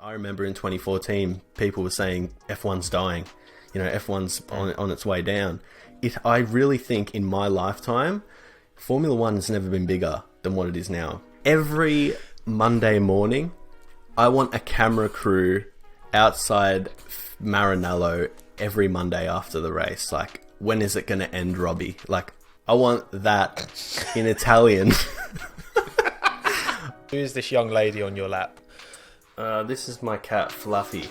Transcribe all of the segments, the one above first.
I remember in 2014, people were saying F1's dying. F1's on its way down. I really think in my lifetime, Formula One has never been bigger than what it is now. Every Monday morning, I want a camera crew outside Maranello every Monday after the race. Like, when is it going to end, Robbie? Like, I want that in Italian. Who is this young lady on your lap? This is my cat, Fluffy.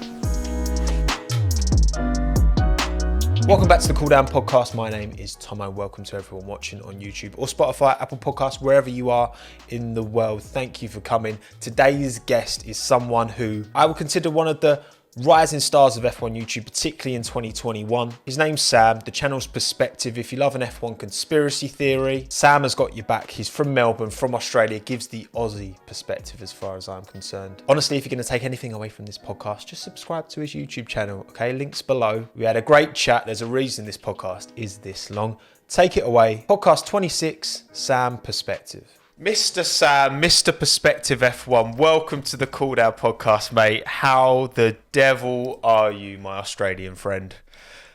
Welcome back to the Cool Down Podcast. My name is Tomo. Welcome to everyone watching on YouTube or Spotify, Apple Podcasts, wherever you are in the world. Thank you for coming. Today's guest is someone who I would consider one of the rising stars of F1 YouTube, particularly in 2021. His name's Sam, the channel's Perspective. If you love an F1 conspiracy theory, Sam has got your back. He's from Melbourne, from Australia, gives the Aussie perspective as far as I'm concerned. Honestly, if you're going to take anything away from this podcast, just subscribe to his YouTube channel, okay? Links below. We had a great chat. There's a reason this podcast is this long. Take it away. Podcast 26, Sam Perspective. Mr. Sam, Mr. Perspective F1, welcome to the Cool Down Podcast, mate. How the devil are you, my Australian friend?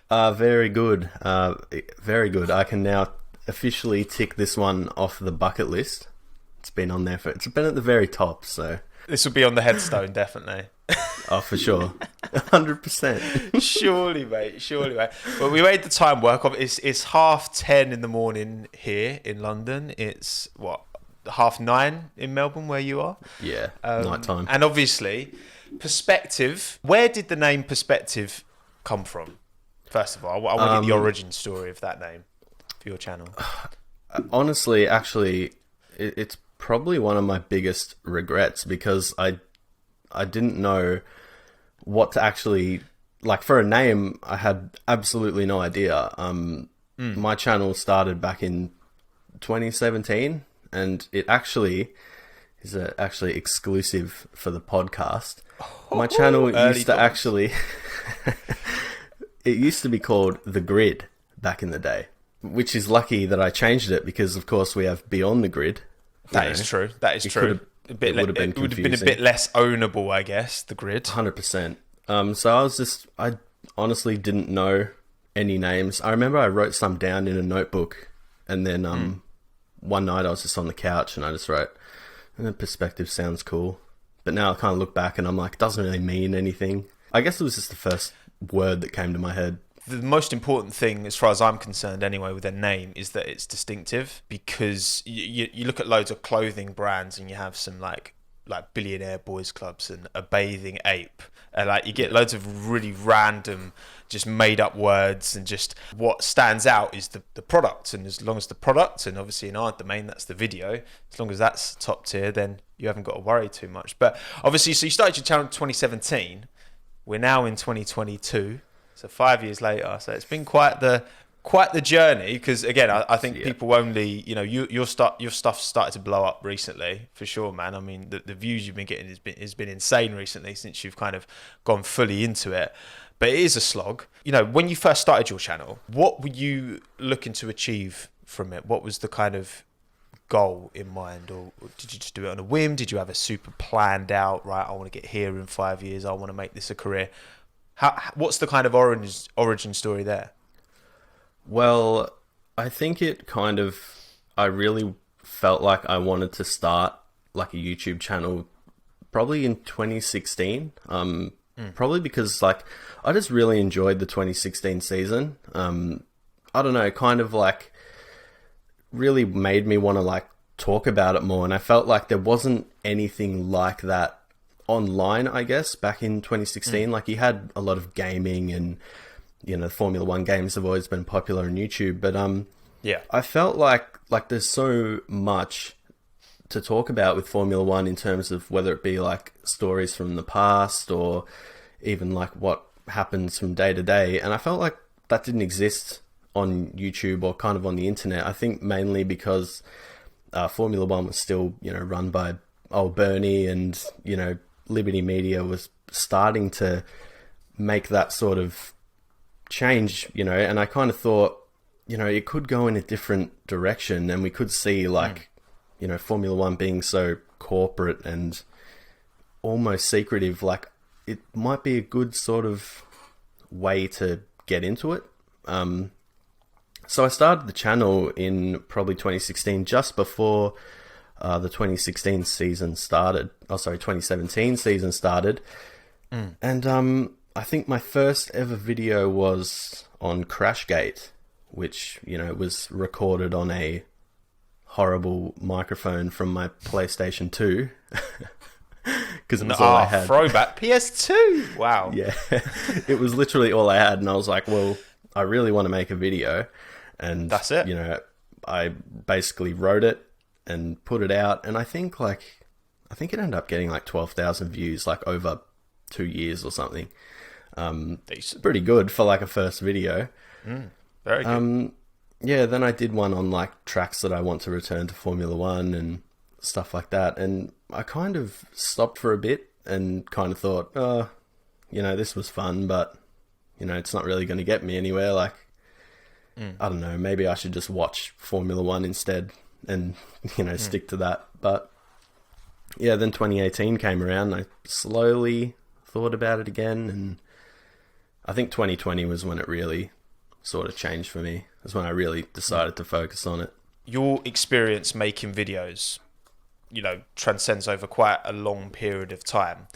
Very good. Very good. I can now officially tick this one off the bucket list. It's been on there it's been at the very top, so. This will be on the headstone, definitely. Oh, for sure. 100%. Surely, mate. Well, we made the time work. It's 10:30 in the morning here in London. It's, 9:30 in Melbourne, where you are? Yeah, night time. And obviously, Perspective, where did the name Perspective come from? First of all, I want to get the origin story of that name for your channel. Honestly, actually, it's probably one of my biggest regrets because I didn't know what to actually... Like, for a name, I had absolutely no idea. My channel started back in 2017. And it actually is actually exclusive for the podcast. My channel used to actually... It used to be called The Grid back in the day, which is lucky that I changed it because, of course, we have Beyond the Grid. That is true. It would have been a bit less ownable, I guess, The Grid. 100%. So I honestly didn't know any names. I remember I wrote some down in a notebook and then... One night I was just on the couch and I just wrote, Perspective sounds cool. But now I kind of look back and I'm like, it doesn't really mean anything. I guess it was just the first word that came to my head. The most important thing, as far as I'm concerned anyway, with a name is that it's distinctive, because you look at loads of clothing brands and you have some like billionaire boys clubs and a bathing ape. You get loads of really random, just made up words, and just what stands out is the product. And as long as the product, and obviously in our domain, that's the video, as long as that's top tier, then you haven't got to worry too much. But obviously, so you started your channel in 2017. We're now in 2022, so 5 years later. So it's been quite the journey, because again, I think people only, your stuff started to blow up recently, for sure, man. I mean, the views you've been getting has been insane recently since you've kind of gone fully into it. But it is a slog. When you first started your channel, what were you looking to achieve from it? What was the kind of goal in mind? Or did you just do it on a whim? Did you have a super planned out, right, I want to get here in 5 years, I want to make this a career? What's the kind of origin story there? Well, I think I really felt like I wanted to start like a YouTube channel probably in 2016. Probably because I just really enjoyed the 2016 season. I don't know, kind of like really made me want to talk about it more. And I felt like there wasn't anything like that online, I guess, back in 2016. Like, you had a lot of gaming and, Formula One games have always been popular on YouTube. But I felt like there's so much to talk about with Formula One in terms of whether it be like stories from the past or even like what happens from day to day. And I felt like that didn't exist on YouTube or kind of on the internet. I think mainly because Formula One was still, run by old Bernie, and, Liberty Media was starting to make that sort of change, and I kind of thought, it could go in a different direction, and we could see Formula One being so corporate and almost secretive. Like, it might be a good sort of way to get into it. So I started the channel in probably 2016, just before the 2016 season started. Oh, sorry, 2017 season started. And I think my first ever video was on Crashgate, which, you know, was recorded on a horrible microphone from my PlayStation 2. Because it was all I had. Throwback PS2. Wow. Yeah, it was literally all I had, and I was like, well, I really want to make a video, and that's it. You know, I basically wrote it and put it out, and I think it ended up getting like 12,000 views, like over 2 years or something. Decent. Pretty good for like a first video. Very good. Yeah, then I did one on like tracks that I want to return to Formula One and stuff like that, and I kind of stopped for a bit and kind of thought, oh, you know, this was fun, but, you know, it's not really going to get me anywhere. Like, I don't know, maybe I should just watch Formula One instead and, you know, stick to that. But yeah, then 2018 came around, and I slowly thought about it again, and I think 2020 was when it really sort of changed for me. That's when I really decided to focus on it. Your experience making videos, you know, transcends over quite a long period of time.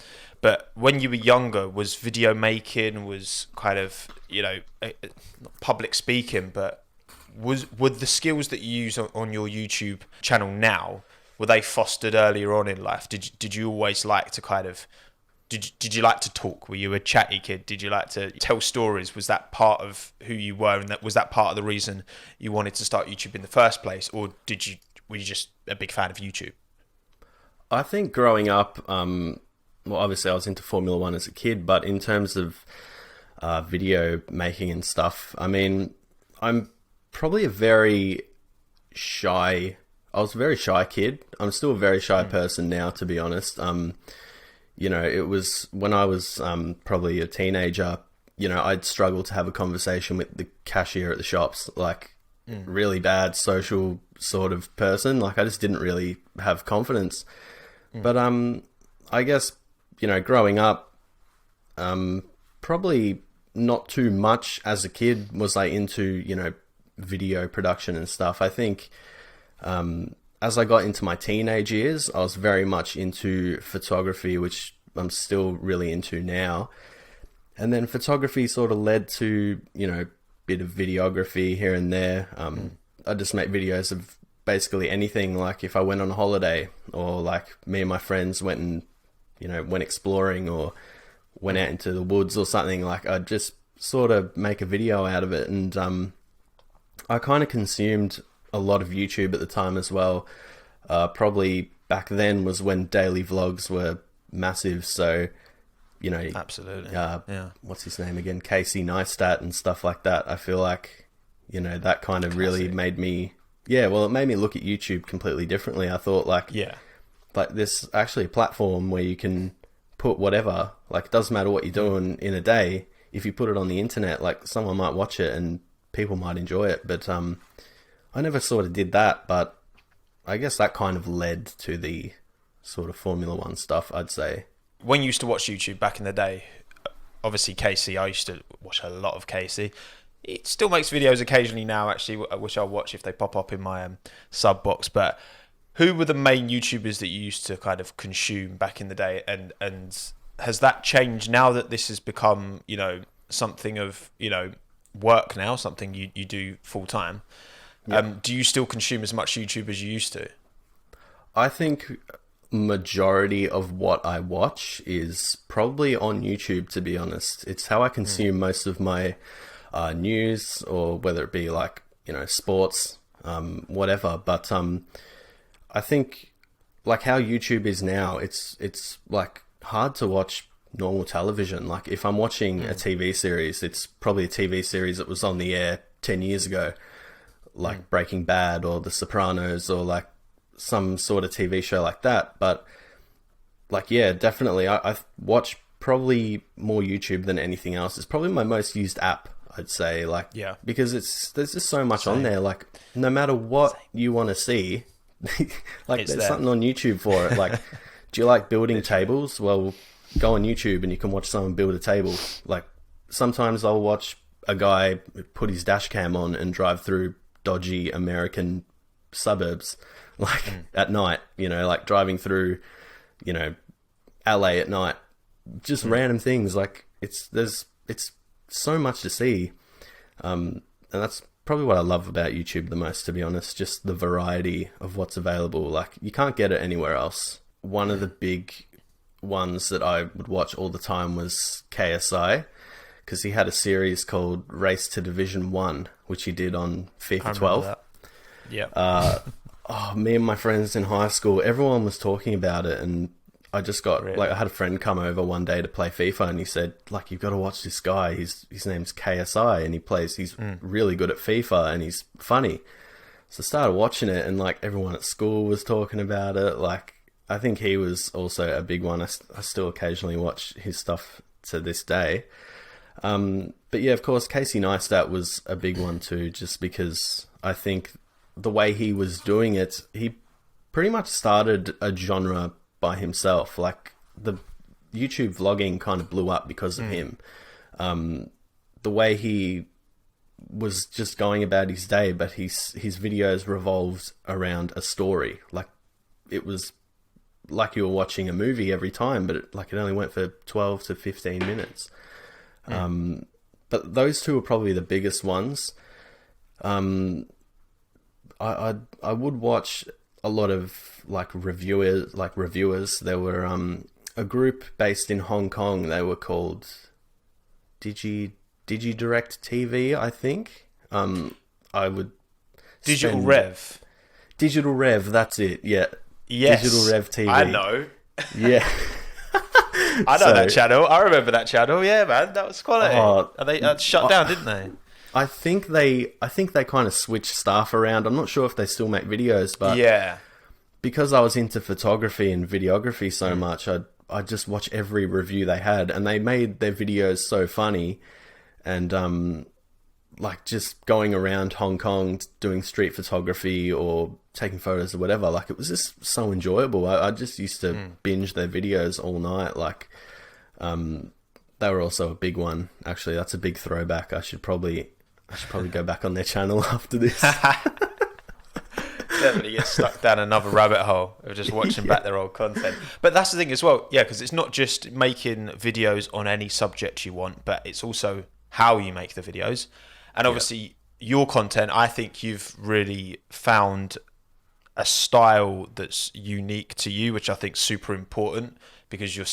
But when you were younger, was video making, was kind of, you know, not public speaking, but were the skills that you use on your YouTube channel now, were they fostered earlier on in life? Did you always like to kind of, did you like to talk? Were you a chatty kid? Did you like to tell stories? Was that part of who you were, and was that part of the reason you wanted to start YouTube in the first place, or were you just a big fan of YouTube? I think growing up, well, obviously I was into Formula One as a kid, but in terms of video making and stuff, I mean, I'm probably I was a very shy kid. I'm still a very shy person now, to be honest. You know, it was when I was probably a teenager, you know, I'd struggle to have a conversation with the cashier at the shops, like really bad social sort of person. Like I just didn't really have confidence. But I guess, you know, growing up, probably not too much as a kid was I into, you know, video production and stuff. I think as I got into my teenage years, I was very much into photography, which I'm still really into now. And then photography sort of led to, you know, a bit of videography here and there. I just make videos of basically anything, like if I went on a holiday, or like me and my friends went and, you know, went exploring or went out into the woods or something, like I'd just sort of make a video out of it. And I kind of consumed a lot of YouTube at the time as well. Probably back then was when daily vlogs were massive, so, you know, absolutely, what's his name again, Casey Neistat and stuff like that. I feel like, you know, that kind of really made me, it made me look at YouTube completely differently. I thought like there's actually a platform where you can put whatever, like it doesn't matter what you're doing in a day, if you put it on the internet, like someone might watch it and people might enjoy it. But I never sort of did that, but I guess that kind of led to the sort of Formula One stuff, I'd say. When you used to watch YouTube back in the day, obviously Casey, I used to watch a lot of Casey. He still makes videos occasionally now, actually, which I'll watch if they pop up in my sub box. But who were the main YouTubers that you used to kind of consume back in the day? And has that changed now that this has become, you know, something of, you know, work now, something you do full time? Do you still consume as much YouTube as you used to? I think majority of what I watch is probably on YouTube, to be honest. It's how I consume most of my news, or whether it be like, you know, sports, whatever. But I think like how YouTube is now, it's like hard to watch normal television. Like if I'm watching a TV series, it's probably a TV series that was on the air 10 years ago, like Breaking Bad or The Sopranos, or like some sort of TV show like that. But like, yeah, definitely I watch probably more YouTube than anything else. It's probably my most used app, I'd say, like, because there's just so much on there. Like no matter what you want to see, like there's something on YouTube for it. Like, do you like building tables? Well, go on YouTube and you can watch someone build a table. Like sometimes I'll watch a guy put his dash cam on and drive through dodgy American suburbs, like at night, you know, like driving through, you know, LA at night, just random things. Like it's so much to see. And that's probably what I love about YouTube the most, to be honest, just the variety of what's available. Like you can't get it anywhere else. One of the big ones that I would watch all the time was KSI, because he had a series called Race to Division 1, which he did on FIFA 12. Yeah. Me and my friends in high school, everyone was talking about it, and I just got like, I had a friend come over one day to play FIFA, and he said, like, you've got to watch this guy. His name's KSI, and he's really good at FIFA, and he's funny. So I started watching it, and like everyone at school was talking about it. Like, I think he was also a big one. I still occasionally watch his stuff to this day. But yeah, of course, Casey Neistat was a big one too, just because I think the way he was doing it, he pretty much started a genre by himself. Like the YouTube vlogging kind of blew up because of him. The way he was just going about his day, but his videos revolved around a story. Like it was like you were watching a movie every time, but it only went for 12 to 15 minutes. But those two are probably the biggest ones. I would watch a lot of reviewers. There were a group based in Hong Kong. They were called Digidirect TV, I think. I would Digital Rev. Digital Rev, that's it. Yeah. Yes. Digital Rev TV. I know. Yeah. I know that channel. I remember that channel. Yeah, man, that was quality. And they shut down, didn't they? I think they kind of switched staff around. I'm not sure if they still make videos, but yeah, because I was into photography and videography so much, I just watch every review they had, and they made their videos so funny, and like just going around Hong Kong doing street photography or taking photos or whatever. Like it was just so enjoyable. I just used to binge their videos all night. Like they were also a big one. Actually, that's a big throwback. I should probably go back on their channel after this. Definitely get stuck down another rabbit hole of just watching back their old content. But that's the thing as well, yeah, because it's not just making videos on any subject you want, but it's also how you make the videos. And obviously, your content, I think you've really found a style that's unique to you, which I think is super important, because you're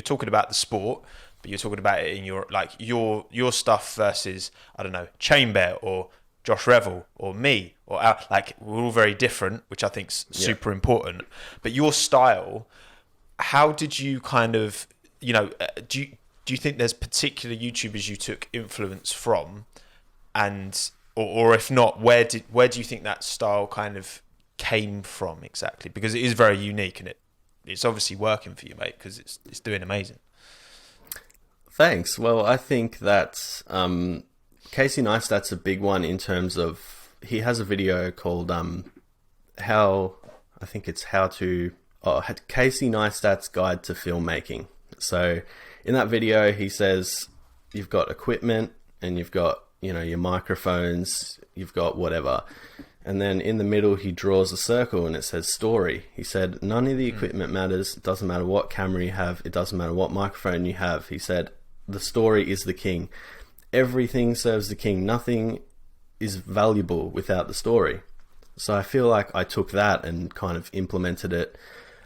talking about the sport, but you're talking about it in your stuff versus, I don't know, Chain Bear or Josh Revell or me, or like we're all very different, which I think's super important. But your style, how did you kind of, do you think there's particular YouTubers you took influence from, and or if not, where do you think that style kind of came from exactly? Because it is very unique, and it's obviously working for you, mate, because it's doing amazing. Thanks. Well, I think that Casey Neistat's a big one in terms of, he has a video called Casey Neistat's Guide to Filmmaking. So in that video, he says you've got equipment and you've got, your microphones, you've got whatever. And then in the middle, he draws a circle and it says story. He said, none of the equipment matters. It doesn't matter what camera you have. It doesn't matter what microphone you have. He said, the story is the king. Everything serves the king. Nothing is valuable without the story. So I feel like I took that and kind of implemented it.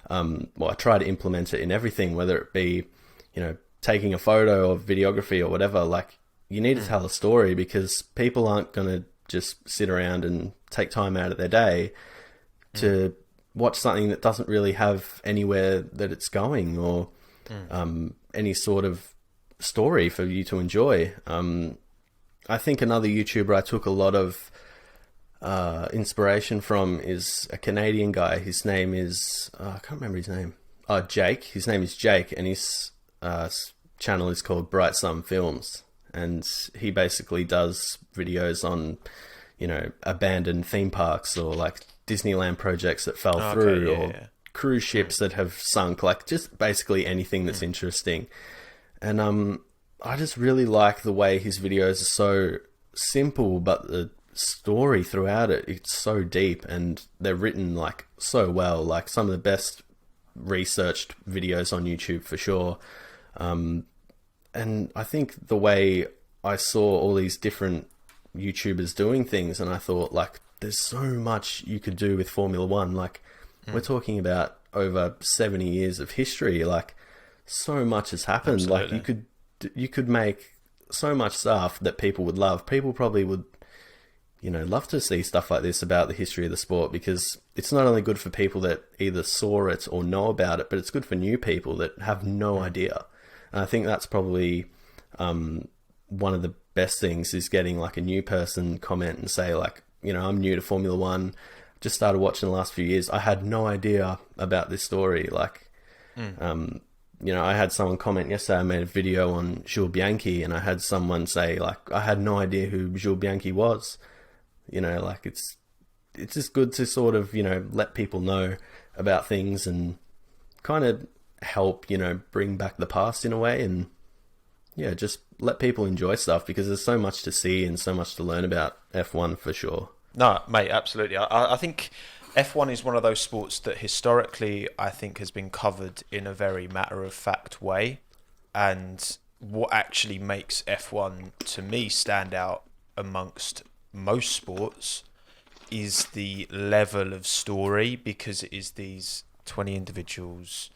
I try to implement it in everything, whether it be, taking a photo or videography or whatever. Like, you need to tell a story, because people aren't going to just sit around and take time out of their day to watch something that doesn't really have anywhere that it's going, or any sort of story for you to enjoy. I think another YouTuber I took a lot of inspiration from is a Canadian guy. His name is I can't remember his name. Jake. His name is Jake, and his channel is called Bright Sun Films, and he basically does videos on abandoned theme parks, or like Disneyland projects that fell through, or cruise ships that have sunk, like just basically anything that's interesting. And I just really like the way his videos are so simple, but the story throughout it's so deep, and they're written like so well, like some of the best researched videos on YouTube for sure. And I think the way I saw all these different YouTubers doing things, and I thought like there's so much you could do with Formula One. Like we're talking about over 70 years of history, like so much has happened. Absolutely. Like you could make so much stuff that people would love. People probably would, love to see stuff like this about the history of the sport, because it's not only good for people that either saw it or know about it, but it's good for new people that have no idea. And I think that's probably one of the best things, is getting like a new person comment and say like, I'm new to Formula One, just started watching the last few years. I had no idea about this story. Like, I had someone comment yesterday, I made a video on Jules Bianchi, and I had someone say like, I had no idea who Jules Bianchi was. Like it's just good to sort of, let people know about things and kind of help, bring back the past in a way, and just let people enjoy stuff, because there's so much to see and so much to learn about F1 for sure. No, mate, absolutely. I think F1 is one of those sports that historically I think has been covered in a very matter-of-fact way. And what actually makes F1 to me stand out amongst most sports is the level of story, because it is these 20 individuals.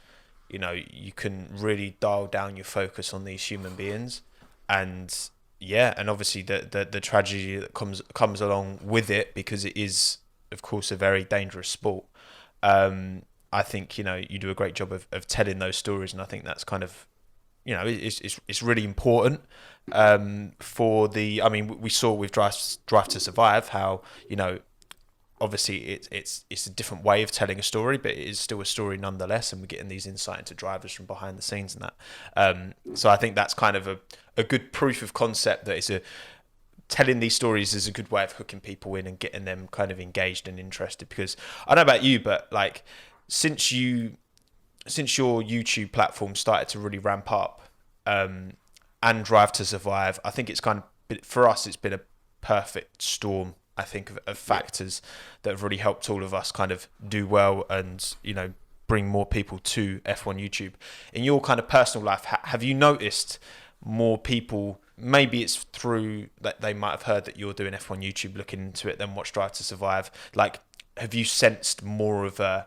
You can really dial down your focus on these human beings, and obviously the tragedy that comes along with it, because it is, of course, a very dangerous sport. I think you do a great job of telling those stories, and I think that's kind of it's really important for the. I mean, we saw with Drive to Survive how obviously it's a different way of telling a story, but it is still a story nonetheless, and we're getting these insight into drivers from behind the scenes and that. So I think that's kind of a good proof of concept that telling these stories is a good way of hooking people in and getting them kind of engaged and interested. Because I don't know about you, but like since your YouTube platform started to really ramp up, and Drive to Survive, I think it's kind of, for us, it's been a perfect storm, I think, of factors that have really helped all of us kind of do well and, bring more people to F1 YouTube. In your kind of personal life, have you noticed more people, maybe it's through that they might have heard that you're doing F1 YouTube, looking into it, then watch Drive to Survive, like, have you sensed more of an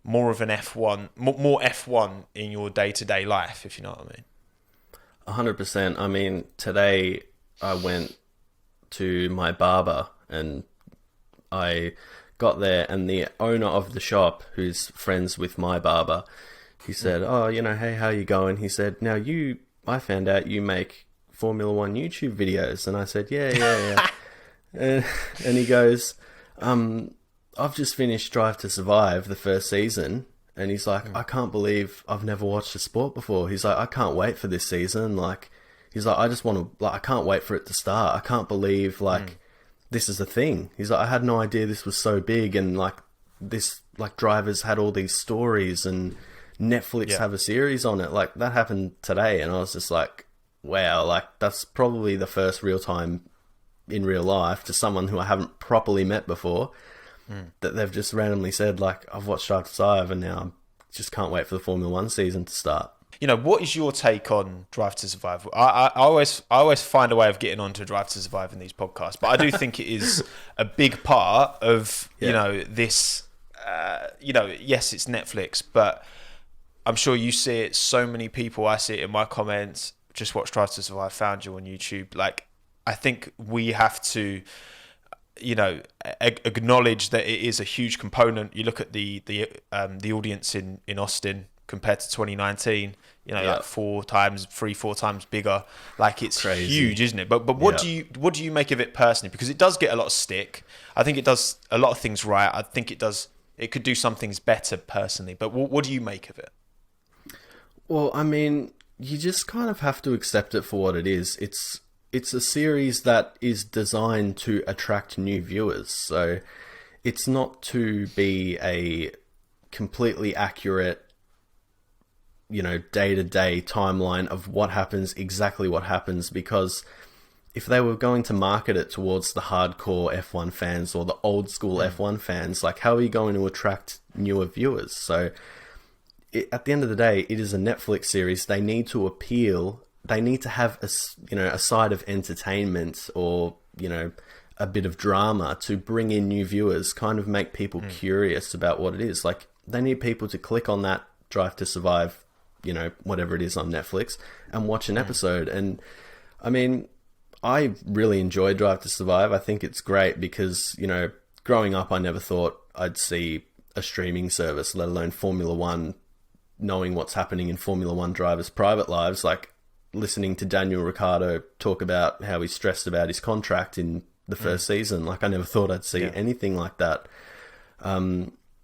F1, more F1 in your day-to-day life, if you know what I mean? 100%. I mean, today I went to my barber, and I got there, and the owner of the shop, who's friends with my barber, he said, hey, how you going? He said, I found out you make Formula One YouTube videos. And I said, yeah. and he goes, I've just finished Drive to Survive, the first season. And he's like, I can't believe I've never watched a sport before. He's like, I't wait for this season. Like, he's like, I just want to, like, I can't wait for it to start. I can't believe, like, this is a thing. He's like, I had no idea this was so big, and like this, like, drivers had all these stories, and Netflix have a series on it. Like, that happened today, and I was just like, wow, like, that's probably the first real time in real life to someone who I haven't properly met before, that they've just randomly said, like, I've watched Drive to Survive, and now I just can't wait for the Formula One season to start. What is your take on Drive to Survive? I always find a way of getting onto Drive to Survive in these podcasts, but I do think it is a big part of this. Yes, it's Netflix, but I'm sure you see it. So many people, I see it in my comments. Just watch Drive to Survive. Found you on YouTube. Like, I think we have to, acknowledge that it is a huge component. You look at the audience in Austin compared to 2019. Like 4 times bigger. Like, it's crazy. Huge, isn't it? But what do you make of it personally? Because it does get a lot of stick. I think it does a lot of things right. I think it could do some things better personally. But what do you make of it? Well, I mean, you just kind of have to accept it for what it is. It's a series that is designed to attract new viewers. So it's not to be a completely accurate, day-to-day timeline of what happens, exactly what happens, because if they were going to market it towards the hardcore F1 fans or the old school F1 fans, like, how are you going to attract newer viewers? So at the end of the day, it is a Netflix series. They need to appeal. They need to have a side of entertainment or, a bit of drama to bring in new viewers, kind of make people curious about what it is. Like, they need people to click on that Drive to Survive, whatever it is on Netflix, and watch an episode. And I mean, I really enjoy Drive to Survive. I think it's great because, growing up, I never thought I'd see a streaming service, let alone Formula One, knowing what's happening in Formula One drivers' private lives, like listening to Daniel Ricciardo talk about how he's stressed about his contract in the first season. Like, I never thought I'd see anything like that.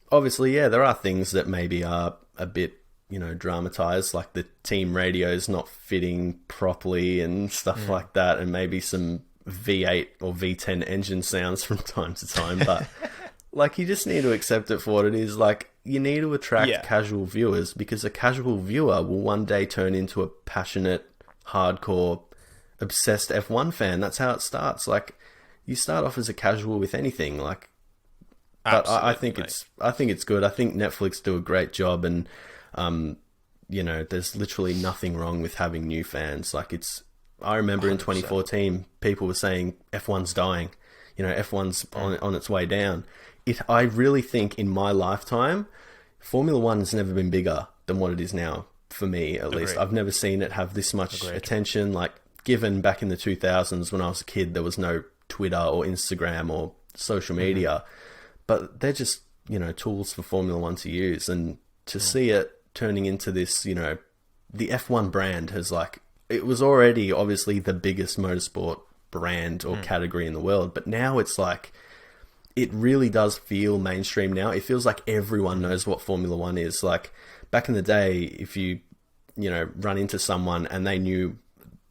Obviously, there are things that maybe are a bit, dramatized, like the team radios not fitting properly and stuff like that, and maybe some V8 or V10 engine sounds from time to time. But like, you just need to accept it for what it is. Like, you need to attract casual viewers, because a casual viewer will one day turn into a passionate, hardcore, obsessed F1 fan. That's how it starts. Like, you start off as a casual with anything. Like, but I think it's good. I think Netflix do a great job, and there's literally nothing wrong with having new fans. Like, I remember 100%. In 2014, people were saying F1's dying. F1's on its way down. I really think in my lifetime, Formula One has never been bigger than what it is now, for me at least. I've never seen it have this much attention. Like, given back in the 2000s when I was a kid, there was no Twitter or Instagram or social media, but they're just, tools for Formula One to use. And to see it turning into this, the F1 brand has, like, it was already obviously the biggest motorsport brand or category in the world, but now it's like, it really does feel mainstream now. It feels like everyone knows what Formula One is. Like, back in the day, if you, run into someone and they knew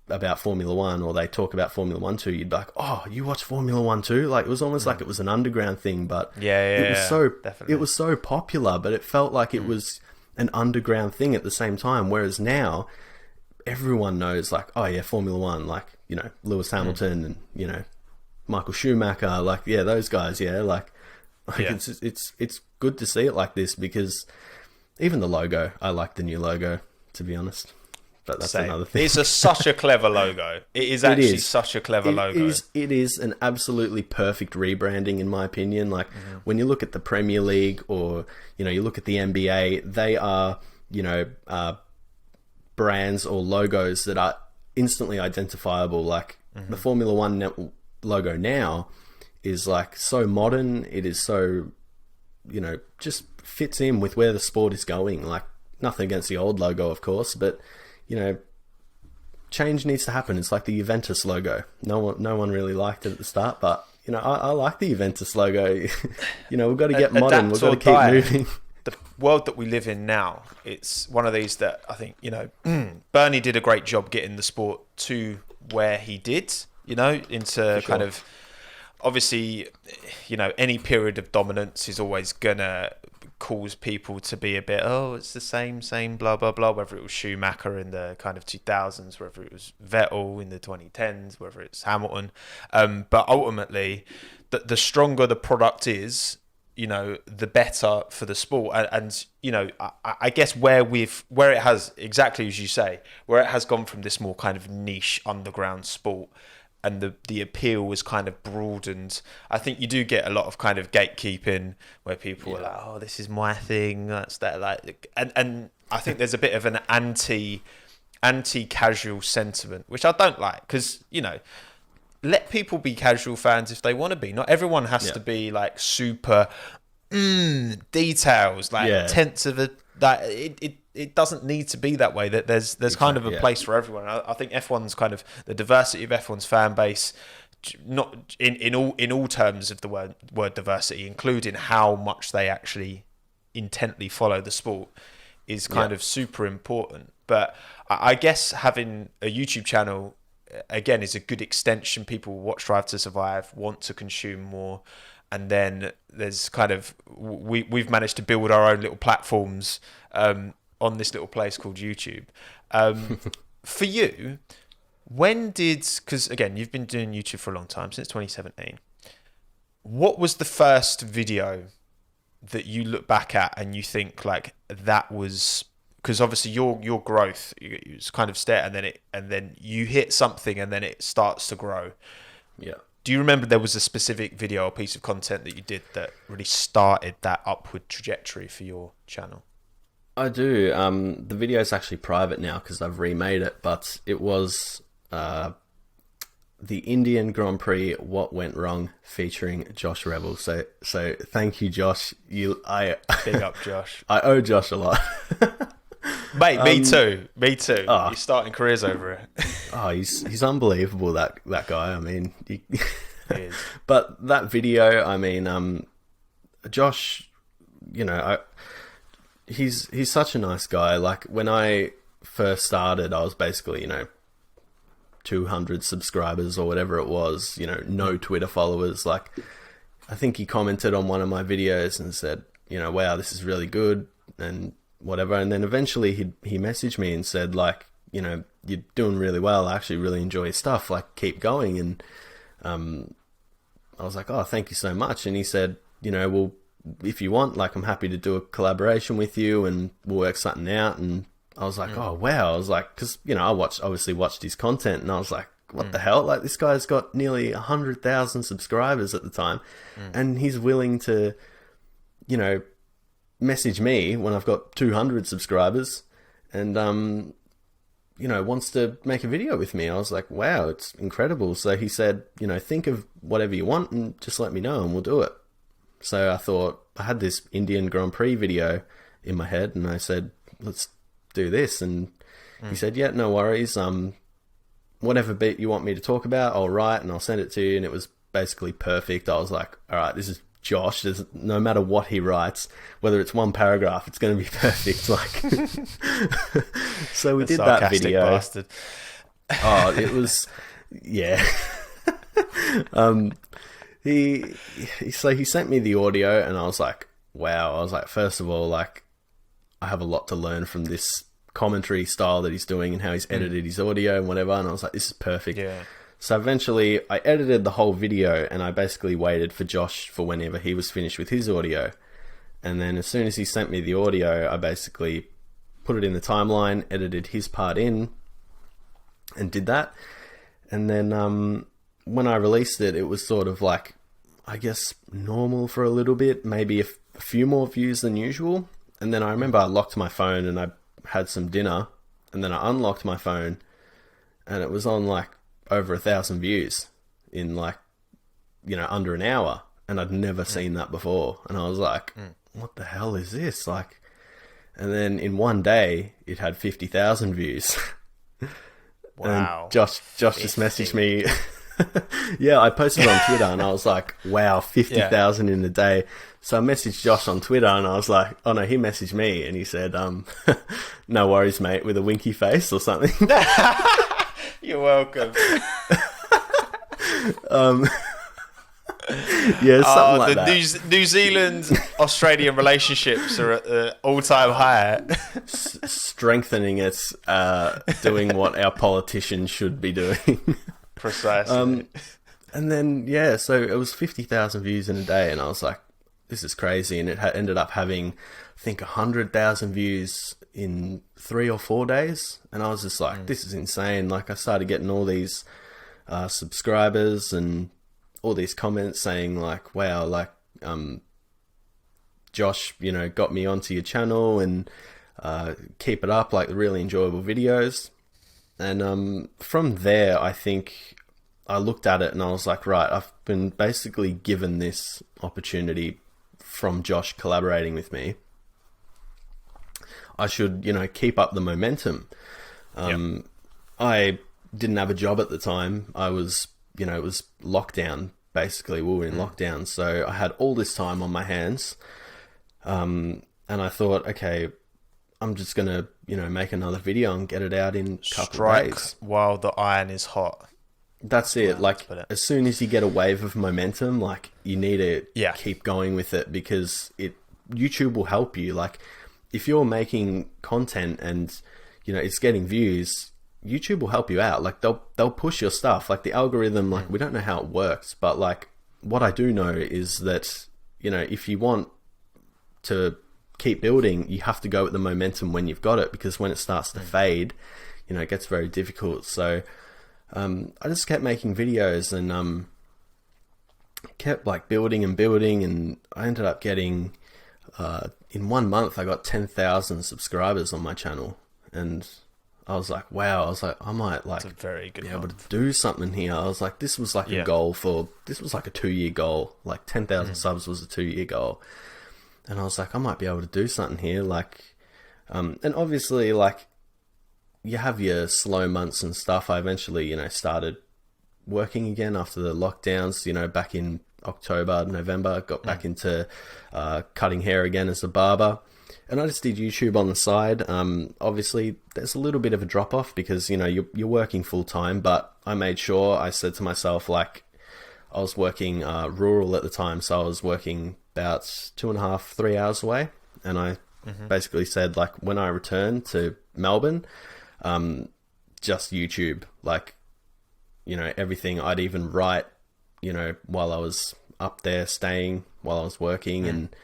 about Formula One, or they talk about Formula One too, you'd be like, oh, you watch Formula One too? Like, it was almost like it was an underground thing, but it was so popular, but it felt like it was an underground thing at the same time. Whereas now, everyone knows, like, oh yeah, Formula One, like, Lewis Hamilton and, Michael Schumacher, like, those guys, it's good to see it like this, because even the logo, I like the new logo, to be honest. But that's another thing. It's such a clever logo. It is actually such a clever logo. It is an absolutely perfect rebranding, in my opinion. Like, when you look at the Premier League, or, you look at the NBA, they are, brands or logos that are instantly identifiable. Like, the Formula One logo now is, like, so modern. It is so, just fits in with where the sport is going. Like, nothing against the old logo, of course, but change needs to happen. It's like the Juventus logo. No one really liked it at the start, but I like the Juventus logo. We've got to get modern. We've got to keep moving. The world that we live in now, it's one of these that I think, Bernie did a great job getting the sport to where he did, into kind of, obviously, any period of dominance is always gonna cause people to be a bit, it's the same, blah, blah, blah, whether it was Schumacher in the kind of 2000s, whether it was Vettel in the 2010s, whether it's Hamilton. But ultimately, the stronger the product is, the better for the sport. And I guess where it has, exactly as you say, where it has gone from this more kind of niche underground sport, and the appeal was kind of broadened. I think you do get a lot of kind of gatekeeping where people are like, oh, this is my thing, that's that, like, and I think there's a bit of an anti-casual sentiment, which I don't like, because, let people be casual fans if they want to be. Not everyone has to be, like, super details, like tenths of a, that it doesn't need to be that way. That there's kind of a place for everyone. I think F1's kind of, the diversity of F1's fan base, not in all terms of the word diversity, including how much they actually intently follow the sport, is kind of super important. But I guess having a YouTube channel, again, is a good extension. People watch Drive to Survive, want to consume more. and then there's kind of we've managed to build our own little platforms on this little place called YouTube. For you, because again, you've been doing YouTube for a long time, since 2017. What was the first video that you look back at and you think like that was, because obviously your growth is kind of steady, and then you hit something and then it starts to grow. Yeah. Do you remember there was a specific video or piece of content that you did that really started that upward trajectory for your channel? I do. The video is actually private now because I've remade it, but it was the Indian Grand Prix What Went Wrong featuring Josh Revell. So thank you, Josh. Big up, Josh. I owe Josh a lot. Mate, me too. You're starting careers over it. Oh, he's unbelievable, that guy. I mean, He is. but that video, I mean, Josh, he's such a nice guy. Like when I first started, I was basically, 200 subscribers or whatever it was, no Twitter followers. Like, I think he commented on one of my videos and said, wow, this is really good and whatever. And then eventually he messaged me and said, like, you're doing really well. I actually really enjoy your stuff. Like, keep going. And I was like, oh, thank you so much. And he said, well, if you want, like, I'm happy to do a collaboration with you and we'll work something out. And I was like, oh, wow. I was like, because, I obviously watched his content and I was like, what the hell? Like, this guy's got nearly 100,000 subscribers at the time. And he's willing to, message me when I've got 200 subscribers and, wants to make a video with me. I was like, wow, it's incredible. So he said, think of whatever you want and just let me know and we'll do it. So I thought, I had this Indian Grand Prix video in my head and I said, let's do this. And he said, yeah, no worries. Whatever bit you want me to talk about, I'll write and I'll send it to you. And it was basically perfect. I was like, all right, this is Josh. No matter what he writes, whether it's one paragraph, it's going to be perfect. Like, so we did that video. Bastard. Oh, it was, yeah. He sent me the audio and I was like, wow. I was like, first of all, like, I have a lot to learn from this commentary style that he's doing and how he's edited his audio and whatever. And I was like, this is perfect. Yeah. So eventually I edited the whole video and I basically waited for Josh for whenever he was finished with his audio. And then as soon as he sent me the audio, I basically put it in the timeline, edited his part in and did that. And then when I released it, it was sort of like, I guess, normal for a little bit, maybe a few more views than usual. And then I remember I locked my phone and I had some dinner and then I unlocked my phone and it was on like over 1,000 views in like, under an hour. And I'd never seen that before. And I was like, what the hell is this? Like, and then in one day it had 50,000 views. Wow. And Josh just messaged me. Yeah, I posted on Twitter and I was like, wow, 50,000 in a day. So I messaged Josh on Twitter and I was like, oh no, he messaged me and he said, no worries, mate, with a winky face or something. You're welcome. Yeah, something like that. New Zealand Australian relationships are at an all-time high. Strengthening it, doing what our politicians should be doing. Precisely. And then, yeah, so it was 50,000 views in a day and I was like, this is crazy. And it ended up having, I think, 100,000 views in 3 or 4 days. And I was just like, this is insane. Like, I started getting all these subscribers and all these comments saying like, wow, like, Josh, got me onto your channel and keep it up, like really enjoyable videos. And from there, I think I looked at it and I was like, right, I've been basically given this opportunity from Josh collaborating with me. I should, keep up the momentum. I didn't have a job at the time. I was, it was lockdown, basically. We were in lockdown. So I had all this time on my hands. And I thought, okay, I'm just going to, make another video and get it out in a couple of days. While the iron is hot. That's it. Let's Like, put it. as soon as you get a wave of momentum, like, you need to Yeah. keep going with it, because YouTube will help you. Like, if you're making content and, it's getting views, YouTube will help you out. Like, they'll push your stuff. Like, the algorithm, like, we don't know how it works, but, like, what I do know is that, if you want to keep building, you have to go with the momentum when you've got it, because when it starts to fade, it gets very difficult. So I just kept making videos and kept like building and building, and I ended up getting in 1 month I got 10,000 subscribers on my channel, and I was like, wow, I might like It's a very good be able month. to do something here. I was like, this was like a goal this was like a 2-year goal, like 10,000 subs was a 2-year goal. And I was like, I might be able to do something here. Like, and obviously, like, you have your slow months and stuff. I eventually, started working again after the lockdowns, back in October, November, got back into cutting hair again as a barber. And I just did YouTube on the side. Obviously, there's a little bit of a drop off because, you're working full time, but I made sure, I said to myself, like, I was working rural at the time, so I was working about 2.5, 3 hours away. And I basically said, like, when I return to Melbourne, just YouTube, like, everything. I'd even write, while I was up there staying, while I was working, and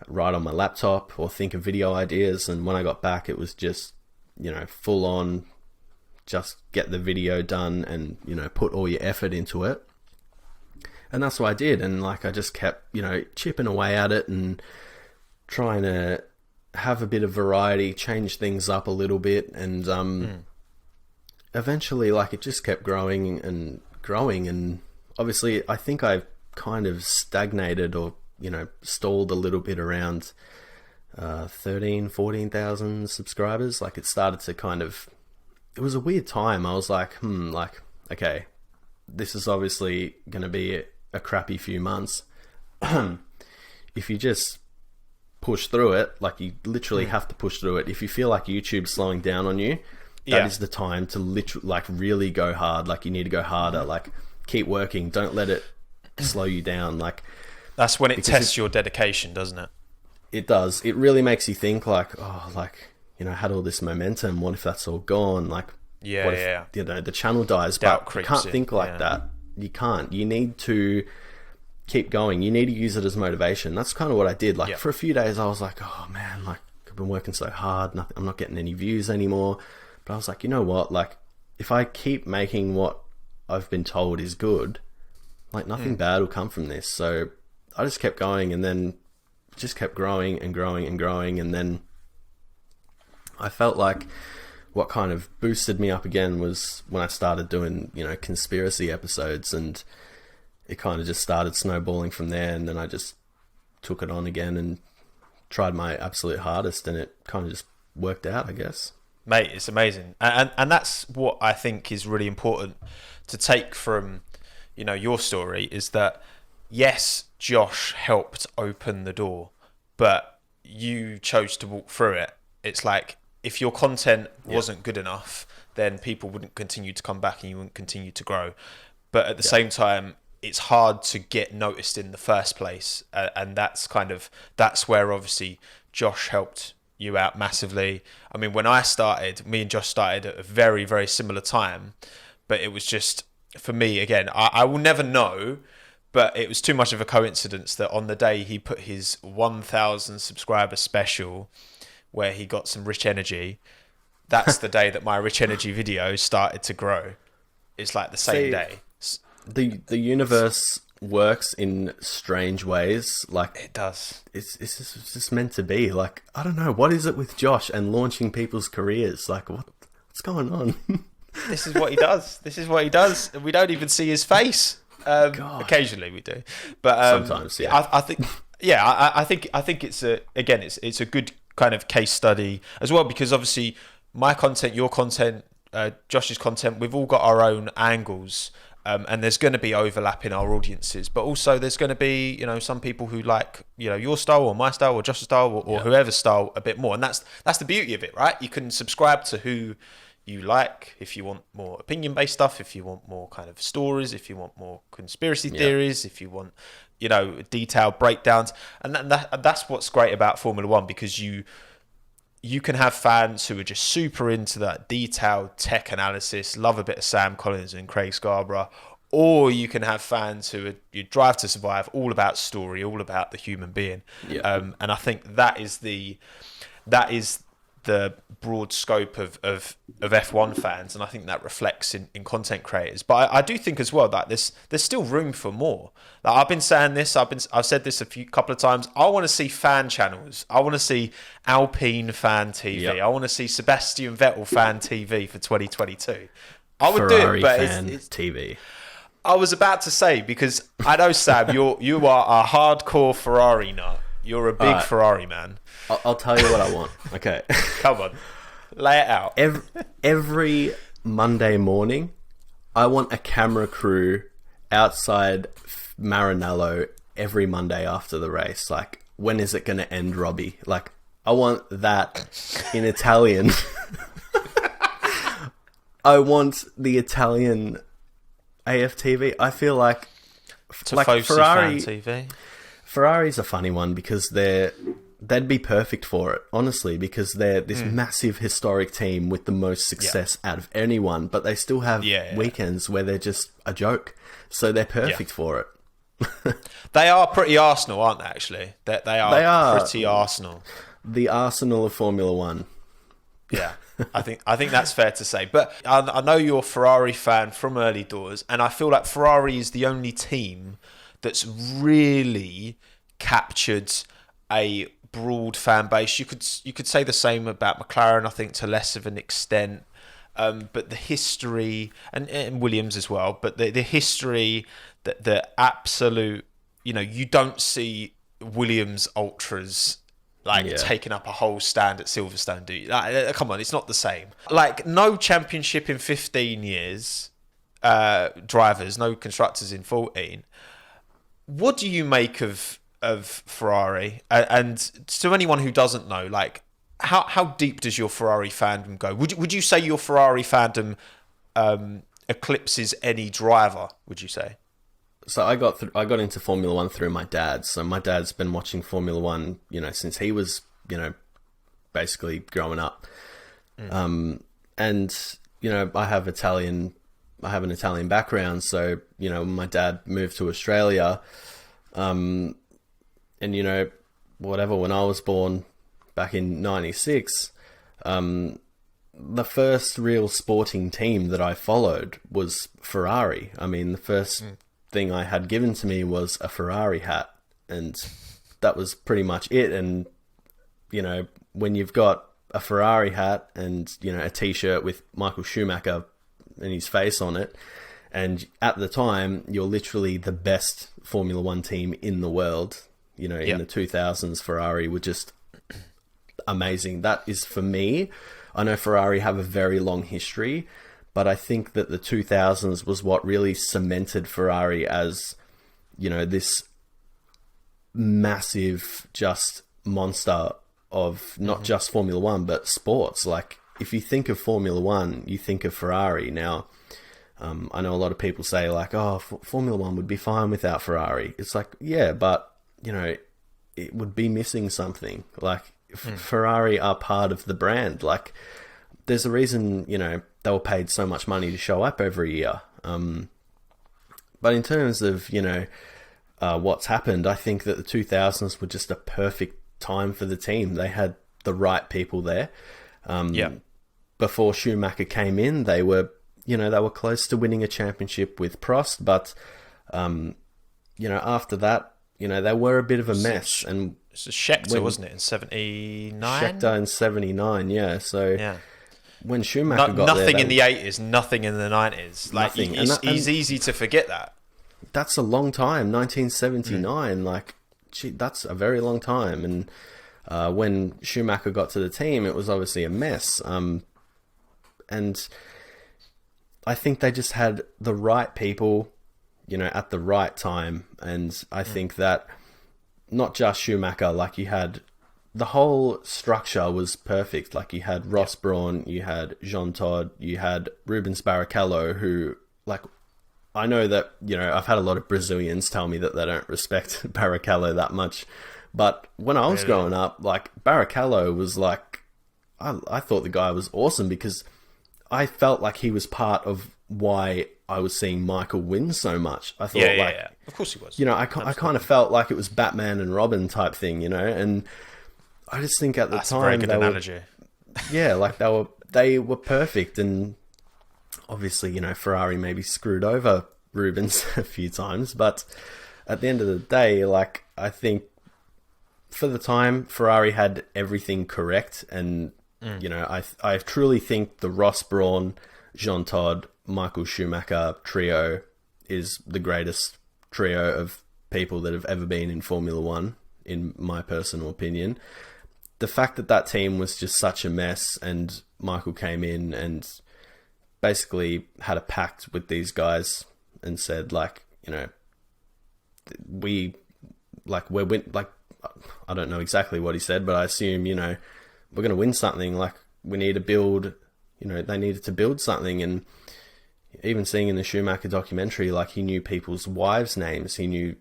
write on my laptop or think of video ideas. And when I got back, it was just, full on, just get the video done and, put all your effort into it. And that's what I did. And like, I just kept, chipping away at it and trying to have a bit of variety, change things up a little bit. And eventually, like, it just kept growing and growing. And obviously, I think I kind of stagnated or, stalled a little bit around 13, 14,000 subscribers. Like, it started to kind of, it was a weird time. I was like, like, okay, this is obviously going to be a crappy few months. If you just push through it, like, you literally have to push through it. If you feel like YouTube's slowing down on you, that is the time to literally, like, really go hard. Like, you need to go harder. Like, keep working. Don't let it slow you down. Like, that's when it tests your dedication, doesn't it? It does. It really makes you think, like, oh, like, I had all this momentum. What if that's all gone? Like, what if, the channel dies? Doubt But you can't think like that. You can't. You need to keep going. You need to use it as motivation. That's kind of what I did. Like, for a few days, I was like, oh man, like, I've been working so hard. I'm not getting any views anymore. But I was like, you know what? Like, if I keep making what I've been told is good, like, nothing bad will come from this. So I just kept going, and then just kept growing and growing and growing. And then I felt like what kind of boosted me up again was when I started doing, conspiracy episodes, and it kind of just started snowballing from there. And then I just took it on again and tried my absolute hardest, and it kind of just worked out, I guess. Mate, it's amazing. And that's what I think is really important to take from, your story, is that, yes, Josh helped open the door, but you chose to walk through it. It's like, if your content wasn't good enough, then people wouldn't continue to come back and you wouldn't continue to grow. But at the same time, it's hard to get noticed in the first place. And that's where obviously Josh helped you out massively. I mean, when I started, me and Josh started at a very, very similar time, but it was just, for me, again, I will never know, but it was too much of a coincidence that on the day he put his 1,000 subscriber special, where he got some rich energy, that's the day that my rich energy video started to grow. It's like the same day. The universe works in strange ways. Like, it does. It's just meant to be. Like, I don't know, what is it with Josh and launching people's careers? Like, what's going on? This is what he does. This is what he does. We don't even see his face. Occasionally we do, but sometimes, yeah. I think, yeah, I think it's it's a good kind of case study as well, because obviously my content, your content, Josh's content, we've all got our own angles. And there's going to be overlap in our audiences, but also there's going to be, some people who like, your style or my style or Josh's style or whoever's style a bit more. And that's the beauty of it, right? You can subscribe to who you like, if you want more opinion-based stuff, if you want more kind of stories, if you want more conspiracy theories, if you want, detailed breakdowns. And that's what's great about Formula One, because you can have fans who are just super into that detailed tech analysis, love a bit of Sam Collins and Craig Scarborough, or you can have fans who are you Drive to Survive, all about story, all about the human being. And I think that is the broad scope of F1 fans, and I think that reflects in content creators. But I do think as well that there's still room for more. Like, I've been saying this, I've said this couple of times. I want to see fan channels. I want to see Alpine fan TV. I want to see Sebastian Vettel fan TV for 2022. I would Ferrari do it, but fan TV. I was about to say, because I know, Sam, you are a hardcore Ferrari nut. You're a big Ferrari man. I'll tell you what I want. Okay. Come on. Lay it out. Every Monday morning, I want a camera crew outside Maranello every Monday after the race. Like, when is it going to end, Robbie? Like, I want that in Italian. I want the Italian AFTV. I feel like Ferrari fan TV. Ferrari's a funny one because they'd be perfect for it, honestly, because they're this massive historic team with the most success out of anyone, but they still have weekends where they're just a joke. So they're perfect for it. They are pretty Arsenal, aren't they, actually? They are pretty Arsenal. The Arsenal of Formula One. Yeah, I think that's fair to say. But I know you're a Ferrari fan from early doors, and I feel like Ferrari is the only team that's really captured a broad fan base. You could say the same about McLaren, I think, to less of an extent. But the history, and Williams as well, but the history, the absolute, you don't see Williams ultras taking up a whole stand at Silverstone, do you? Come on, it's not the same. Like, no championship in 15 years, drivers, no constructors in 14. What do you make of Ferrari? And to anyone who doesn't know, like, how deep does your Ferrari fandom go? Would you say your Ferrari fandom eclipses any driver? Would you say? So I got into Formula One through my dad. So my dad's been watching Formula One, since he was, basically growing up. And I have an Italian background, so my dad moved to Australia, and whatever, when I was born back in '96, the first real sporting team that I followed was Ferrari. I mean, the first thing I had given to me was a Ferrari hat, and that was pretty much it. And when you've got a Ferrari hat and a t-shirt with Michael Schumacher and his face on it, and at the time you're literally the best Formula One team in the world, in the 2000s, Ferrari were just amazing. That is, for me, I know Ferrari have a very long history, but I think that the 2000s was what really cemented Ferrari as this massive just monster of not just Formula One but sports. Like, if you think of Formula One, you think of Ferrari. Now, I know a lot of people say, like, oh, Formula One would be fine without Ferrari. It's like, yeah, but, it would be missing something. Like, Ferrari are part of the brand. Like, there's a reason, they were paid so much money to show up every year. But in terms of, what's happened, I think that the 2000s were just a perfect time for the team. They had the right people there. Before Schumacher came in, they were close to winning a championship with Prost, but after that, they were a bit of a mess. And it's Scheckter, wasn't it, in 79? Scheckter in 79, yeah. So when Schumacher got nothing there, in the 80s, nothing in the 90s. Like, nothing. It's easy to forget that. That's a long time, 1979. Like, gee, that's a very long time. And when Schumacher got to the team, it was obviously a mess. And I think they just had the right people, at the right time. And I think that not just Schumacher, like, you had the whole structure was perfect. Like you had Ross Brawn, you had Jean Todt, you had Rubens Barrichello, who, like, I know that, you know, I've had a lot of Brazilians tell me that they don't respect Barrichello that much. But when I was growing up, like, Barrichello was like, I thought the guy was awesome because I felt like he was part of why I was seeing Michael win so much. I thought, of course he was. You know, I kind of felt like it was Batman and Robin type thing, you know, and I just think at the That's time, a very good analogy. Like they were perfect, and obviously, you know, Ferrari maybe screwed over Rubens a few times, but at the end of the day, like, I think for the time, Ferrari had everything correct, and you know, I truly think the Ross Brawn, Jean Todt, Michael Schumacher trio is the greatest trio of people that have ever been in Formula One, in my personal opinion. The fact that that team was just such a mess, and Michael came in and basically had a pact with these guys and said, like, you know, I don't know exactly what he said, but I assume, you know, we're going to win something. Like, we need to build, you know, they needed to build something. And even seeing in the Schumacher documentary, like, he knew people's wives' names, he knew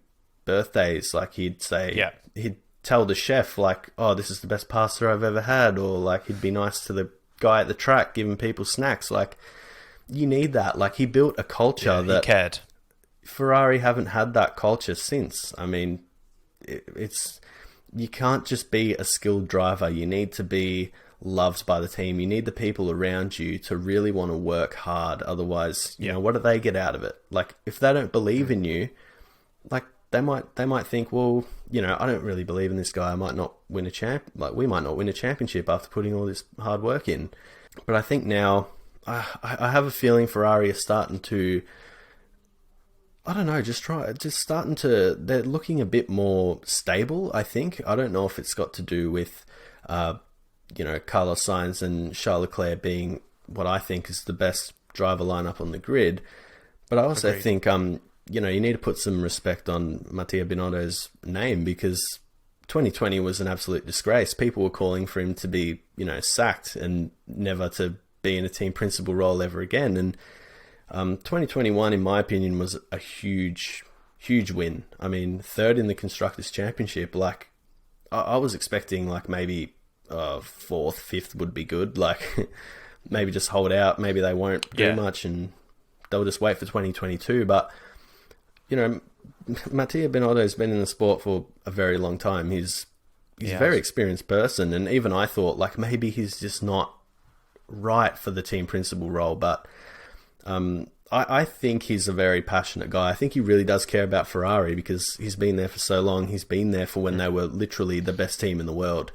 birthdays. Like, he'd say, he'd tell the chef, like, oh, this is the best pasta I've ever had. Or, like, he'd be nice to the guy at the track, giving people snacks. Like, you need that. Like, he built a culture that he cared. Ferrari haven't had that culture since. I mean, it's, you can't just be a skilled driver. You need to be loved by the team. You need the people around you to really want to work hard. Otherwise, you know, what do they get out of it? Like, if they don't believe in you, like, they might think, well, you know, I don't really believe in this guy. I might not win we might not win a championship after putting all this hard work in. But I think now, I have a feeling Ferrari is starting to, I don't know, they're looking a bit more stable, I think. I don't know if it's got to do with, you know, Carlos Sainz and Charles Leclerc being what I think is the best driver lineup on the grid. But I also think, you know, you need to put some respect on Mattia Binotto's name, because 2020 was an absolute disgrace. People were calling for him to be, you know, sacked and never to be in a team principal role ever again. And 2021, in my opinion, was a huge win. I mean, third in the Constructors' Championship. Like, I was expecting, like, maybe fourth, fifth would be good. Like, maybe just hold out. Maybe they won't do much and they'll just wait for 2022. But, you know, Mattia Binotto's been in the sport for a very long time. He's a very experienced person. And even I thought, like, maybe he's just not right for the team principal role. But I think he's a very passionate guy. I think he really does care about Ferrari, because he's been there for so long. He's been there for when they were literally the best team in the world.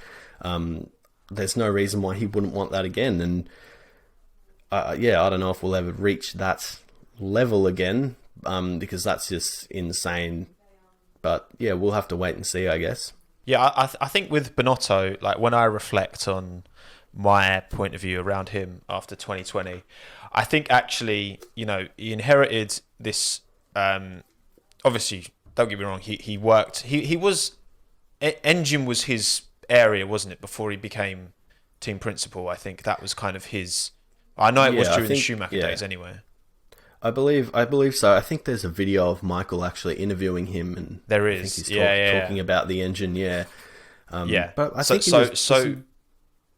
There's no reason why he wouldn't want that again. And I don't know if we'll ever reach that level again, because that's just insane. But yeah, we'll have to wait and see, I guess. Yeah, I think with Binotto, like, when I reflect on my point of view around him after 2020, I think actually, you know, he inherited this, obviously, don't get me wrong, he worked, he was, engine was his area, wasn't it, before he became team principal? I think that was kind of his, I know it was during the Schumacher days anyway. I believe so. I think there's a video of Michael actually interviewing him, and there is. I think he's talking about the engine. But I think so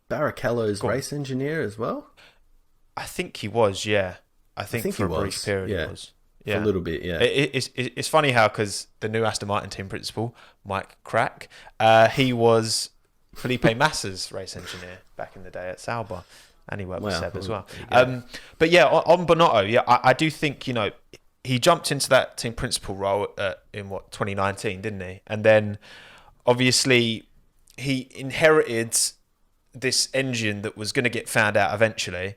Barrichello's race engineer as well. I think he was. Yeah, I think for a brief period he was. Yeah, for a little bit. Yeah, it's funny how, because the new Aston Martin team principal, Mike Crack, he was Felipe Massa's race engineer back in the day at Sauber. And he worked with Seb as well. But yeah, on Binotto, I do think, you know, he jumped into that team principal role in 2019, didn't he? And then obviously he inherited this engine that was going to get found out eventually.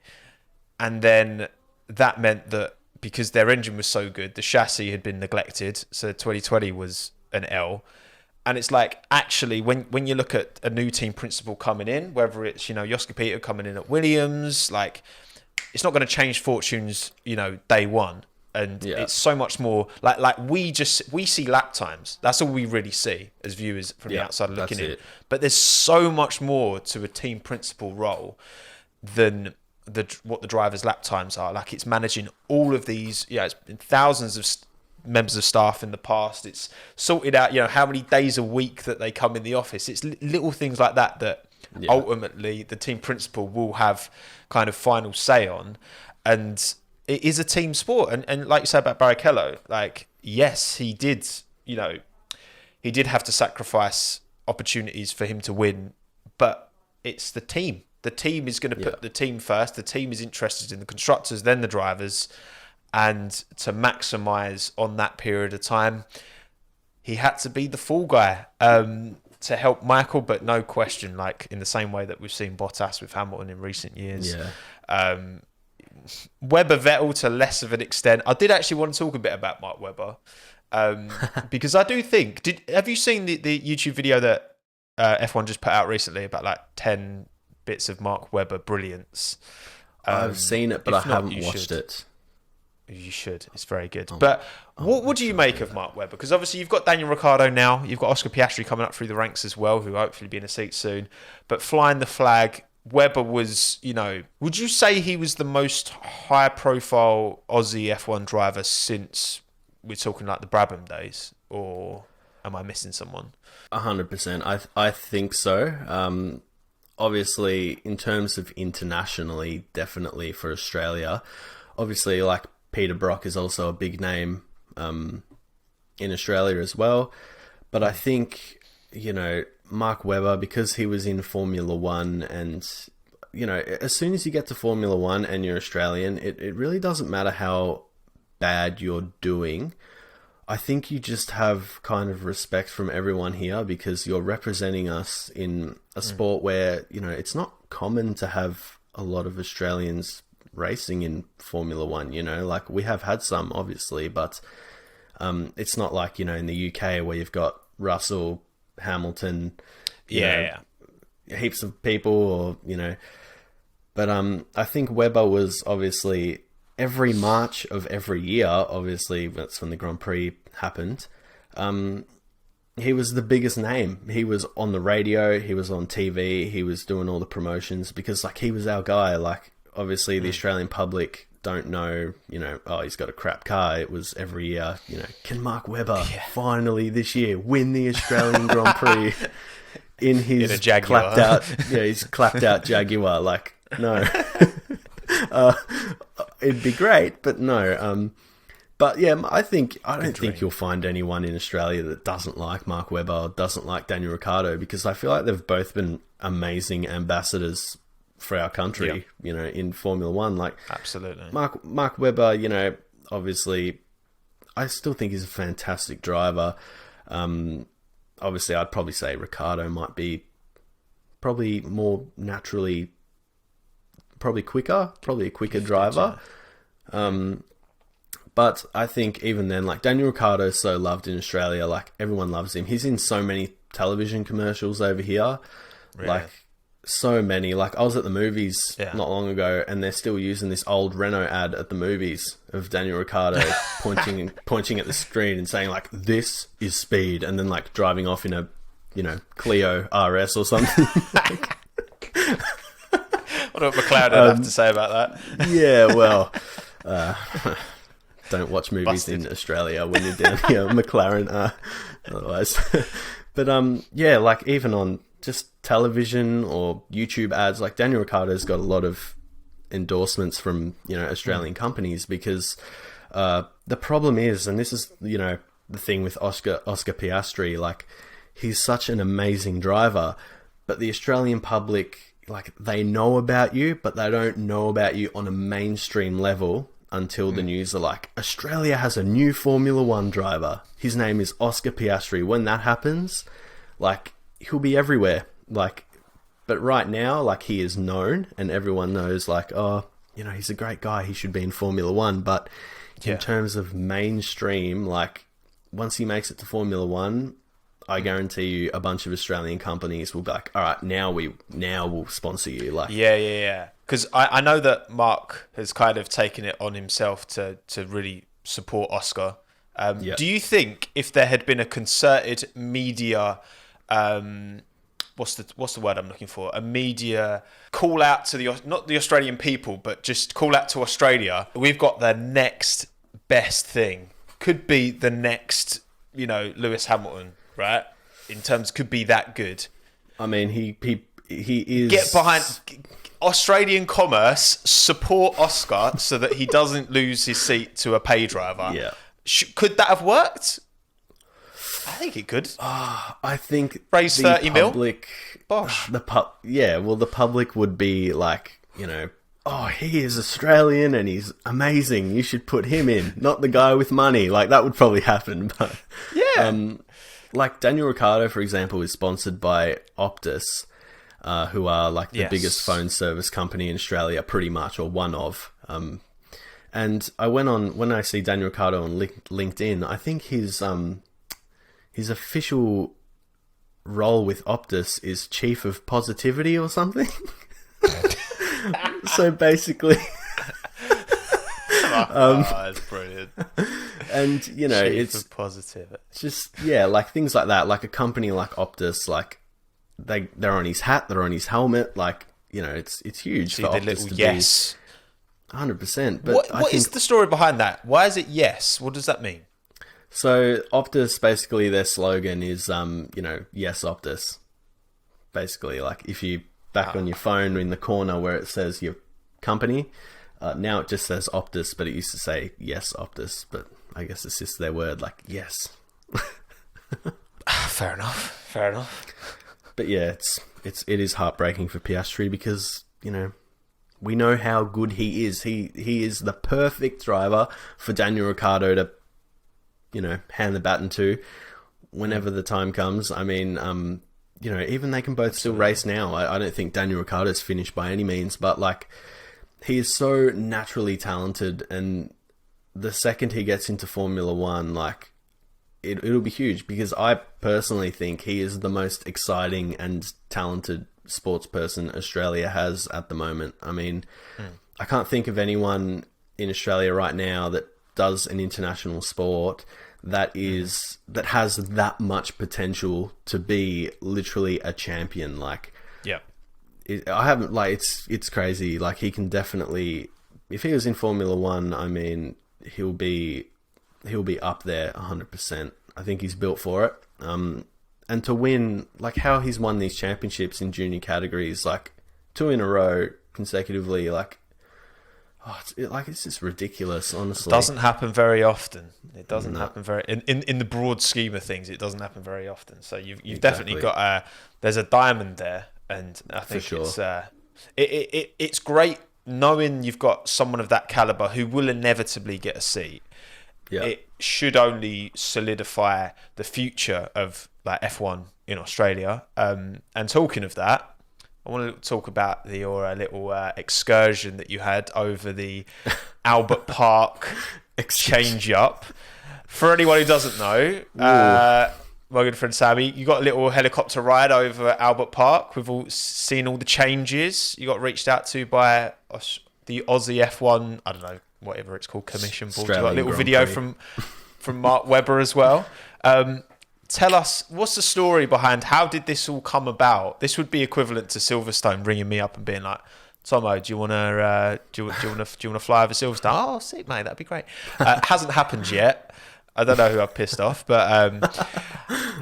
And then that meant that because their engine was so good, the chassis had been neglected. So 2020 was an L. And it's like, actually, when you look at a new team principal coming in, whether it's, you know, Joska Peter coming in at Williams, like, it's not going to change fortunes, you know, day one. And Yeah. it's so much more like we see lap times. That's all we really see as viewers from the outside looking in. But there's so much more to a team principal role than what the driver's lap times are. Like, it's managing all of these. It's been thousands of members of staff in the past. It's sorted out, how many days a week that they come in the office. It's little things like that ultimately the team principal will have kind of final say on. And it is a team sport. And like you said about Barrichello, like, yes, he did have to sacrifice opportunities for him to win, but it's the team. The team is going to put the team first. The team is interested in the constructors, then the drivers. And to maximise on that period of time, he had to be the fall guy to help Michael. But no question, like, in the same way that we've seen Bottas with Hamilton in recent years. Webber, Vettel to less of an extent. I did actually want to talk a bit about Mark Webber because I do think... Have you seen the YouTube video that F1 just put out recently about like 10 bits of Mark Webber brilliance? I've seen it, but I haven't watched it. You should. It's very good. But what do you make of Mark Webber? Because obviously you've got Daniel Ricciardo now. You've got Oscar Piastri coming up through the ranks as well, who will hopefully be in a seat soon. But flying the flag, Webber was, would you say he was the most high-profile Aussie F1 driver since we're talking like the Brabham days? Or am I missing someone? 100%. I think so. Obviously, in terms of internationally, definitely for Australia. Obviously, like, Peter Brock is also a big name in Australia as well. But I think, Mark Webber, because he was in Formula One, and, as soon as you get to Formula One and you're Australian, it really doesn't matter how bad you're doing. I think you just have kind of respect from everyone here because you're representing us in a sport where, it's not common to have a lot of Australians racing in Formula One, like, we have had some obviously, but it's not like, in the UK where you've got Russell, Hamilton, heaps of people, or but I think Webber was obviously every March of every year, obviously that's when the Grand Prix happened, he was the biggest name. He was on the radio, he was on TV, he was doing all the promotions because, like, he was our guy. Like, obviously the Australian public don't know, oh, he's got a crap car. It was every year, can Mark Webber finally this year win the Australian Grand Prix in his a Jaguar. his clapped out Jaguar? Like, no. It'd be great, but no. But yeah, I don't think you'll find anyone in Australia that doesn't like Mark Webber or doesn't like Daniel Ricciardo, because I feel like they've both been amazing ambassadors for our country, in Formula One. Like, absolutely. Mark Webber, obviously, I still think he's a fantastic driver. Obviously, I'd probably say Ricciardo might be probably more naturally, probably a quicker driver. But I think even then, like, Daniel Ricciardo is so loved in Australia. Like, everyone loves him. He's in so many television commercials over here. Really? Like, so many. Like, I was at the movies not long ago, and they're still using this old Renault ad at the movies of Daniel Ricciardo pointing at the screen and saying, like, "This is speed," and then, like, driving off in a, Clio RS or something. What would McLaren have to say about that? Yeah, well, don't watch movies in Australia when you're down here, McLaren. Otherwise, but yeah, like, even on just television or YouTube ads, like, Daniel Ricciardo's got a lot of endorsements from, Australian companies, because the problem is, and this is, the thing with Oscar Piastri, like, he's such an amazing driver, but the Australian public, like, they know about you, but they don't know about you on a mainstream level until the news are like, Australia has a new Formula One driver. His name is Oscar Piastri. When that happens, like, he'll be everywhere. Like, but right now, like, he is known and everyone knows, like, oh, he's a great guy. He should be in Formula One. But in terms of mainstream, like, once he makes it to Formula One, I guarantee you a bunch of Australian companies will be like, all right, now we'll sponsor you. Like, yeah. Because I know that Mark has kind of taken it on himself to really support Oscar. Yeah. Do you think if there had been a concerted media, what's the word I'm looking for? A media call out to not the Australian people, but just call out to Australia. We've got the next best thing. Could be the next, Lewis Hamilton, right? In terms, could be that good. I mean, he is... Get behind Australian commerce, support Oscar so that he doesn't lose his seat to a pay driver. Yeah. Could that have worked? I think it could. I think raise 30 mil. Bosh. The public would be like, oh, he is Australian and he's amazing. You should put him in, not the guy with money. Like, that would probably happen. But yeah. Like Daniel Ricciardo, for example, is sponsored by Optus, who are like the biggest phone service company in Australia, pretty much, or one of. And I went on, when I see Daniel Ricciardo on LinkedIn, I think his official role with Optus is Chief of Positivity or something. So basically... that's brilliant. And, it's positive. It's just, like things like that. Like a company like Optus, like they're on his hat, they're on his helmet. Like, it's huge for Optus to yes. be 100%. But what is the story behind that? Why is it yes? What does that mean? So Optus, basically their slogan is, yes, Optus. Basically, like if you back on your phone in the corner where it says your company, now it just says Optus, but it used to say yes, Optus. But I guess it's just their word, like yes. Fair enough. But yeah, it is heartbreaking for Piastri because, we know how good he is. He is the perfect driver for Daniel Ricciardo to, hand the baton to whenever the time comes. I mean, even they can both still race now. I don't think Daniel Ricciardo's finished by any means, but like, he is so naturally talented, and the second he gets into Formula One, like, it'll be huge, because I personally think he is the most exciting and talented sports person Australia has at the moment. I mean, I can't think of anyone in Australia right now that does an international sport that has that much potential to be literally a champion. Like, yeah. I haven't, like, it's crazy. Like, he can definitely, if he was in Formula One, I mean, he'll be up there 100%. I think he's built for it. And to win, like how he's won these championships in junior categories, like 2 in a row consecutively, like, it's just ridiculous, honestly. It doesn't happen very often. It doesn't happen very in the broad scheme of things. It doesn't happen very often. So you've definitely got there's a diamond there. And I think it's great knowing you've got someone of that caliber who will inevitably get a seat. Yeah. It should only solidify the future of like F1 in Australia. And talking of that, I want to talk about your little excursion that you had over the Albert Park change up. For anyone who doesn't know, my good friend Sammy, you got a little helicopter ride over Albert Park. We've all seen all the changes. You got reached out to by the Aussie F1, I don't know, whatever it's called, commission board. You got a little video from Mark Webber as well. Tell us, what's the story behind, how did this all come about? This would be equivalent to Silverstone ringing me up and being like, Tomo, do you want to fly over Silverstone? Oh, sick, mate, that'd be great. Hasn't happened yet. I don't know who I've pissed off, but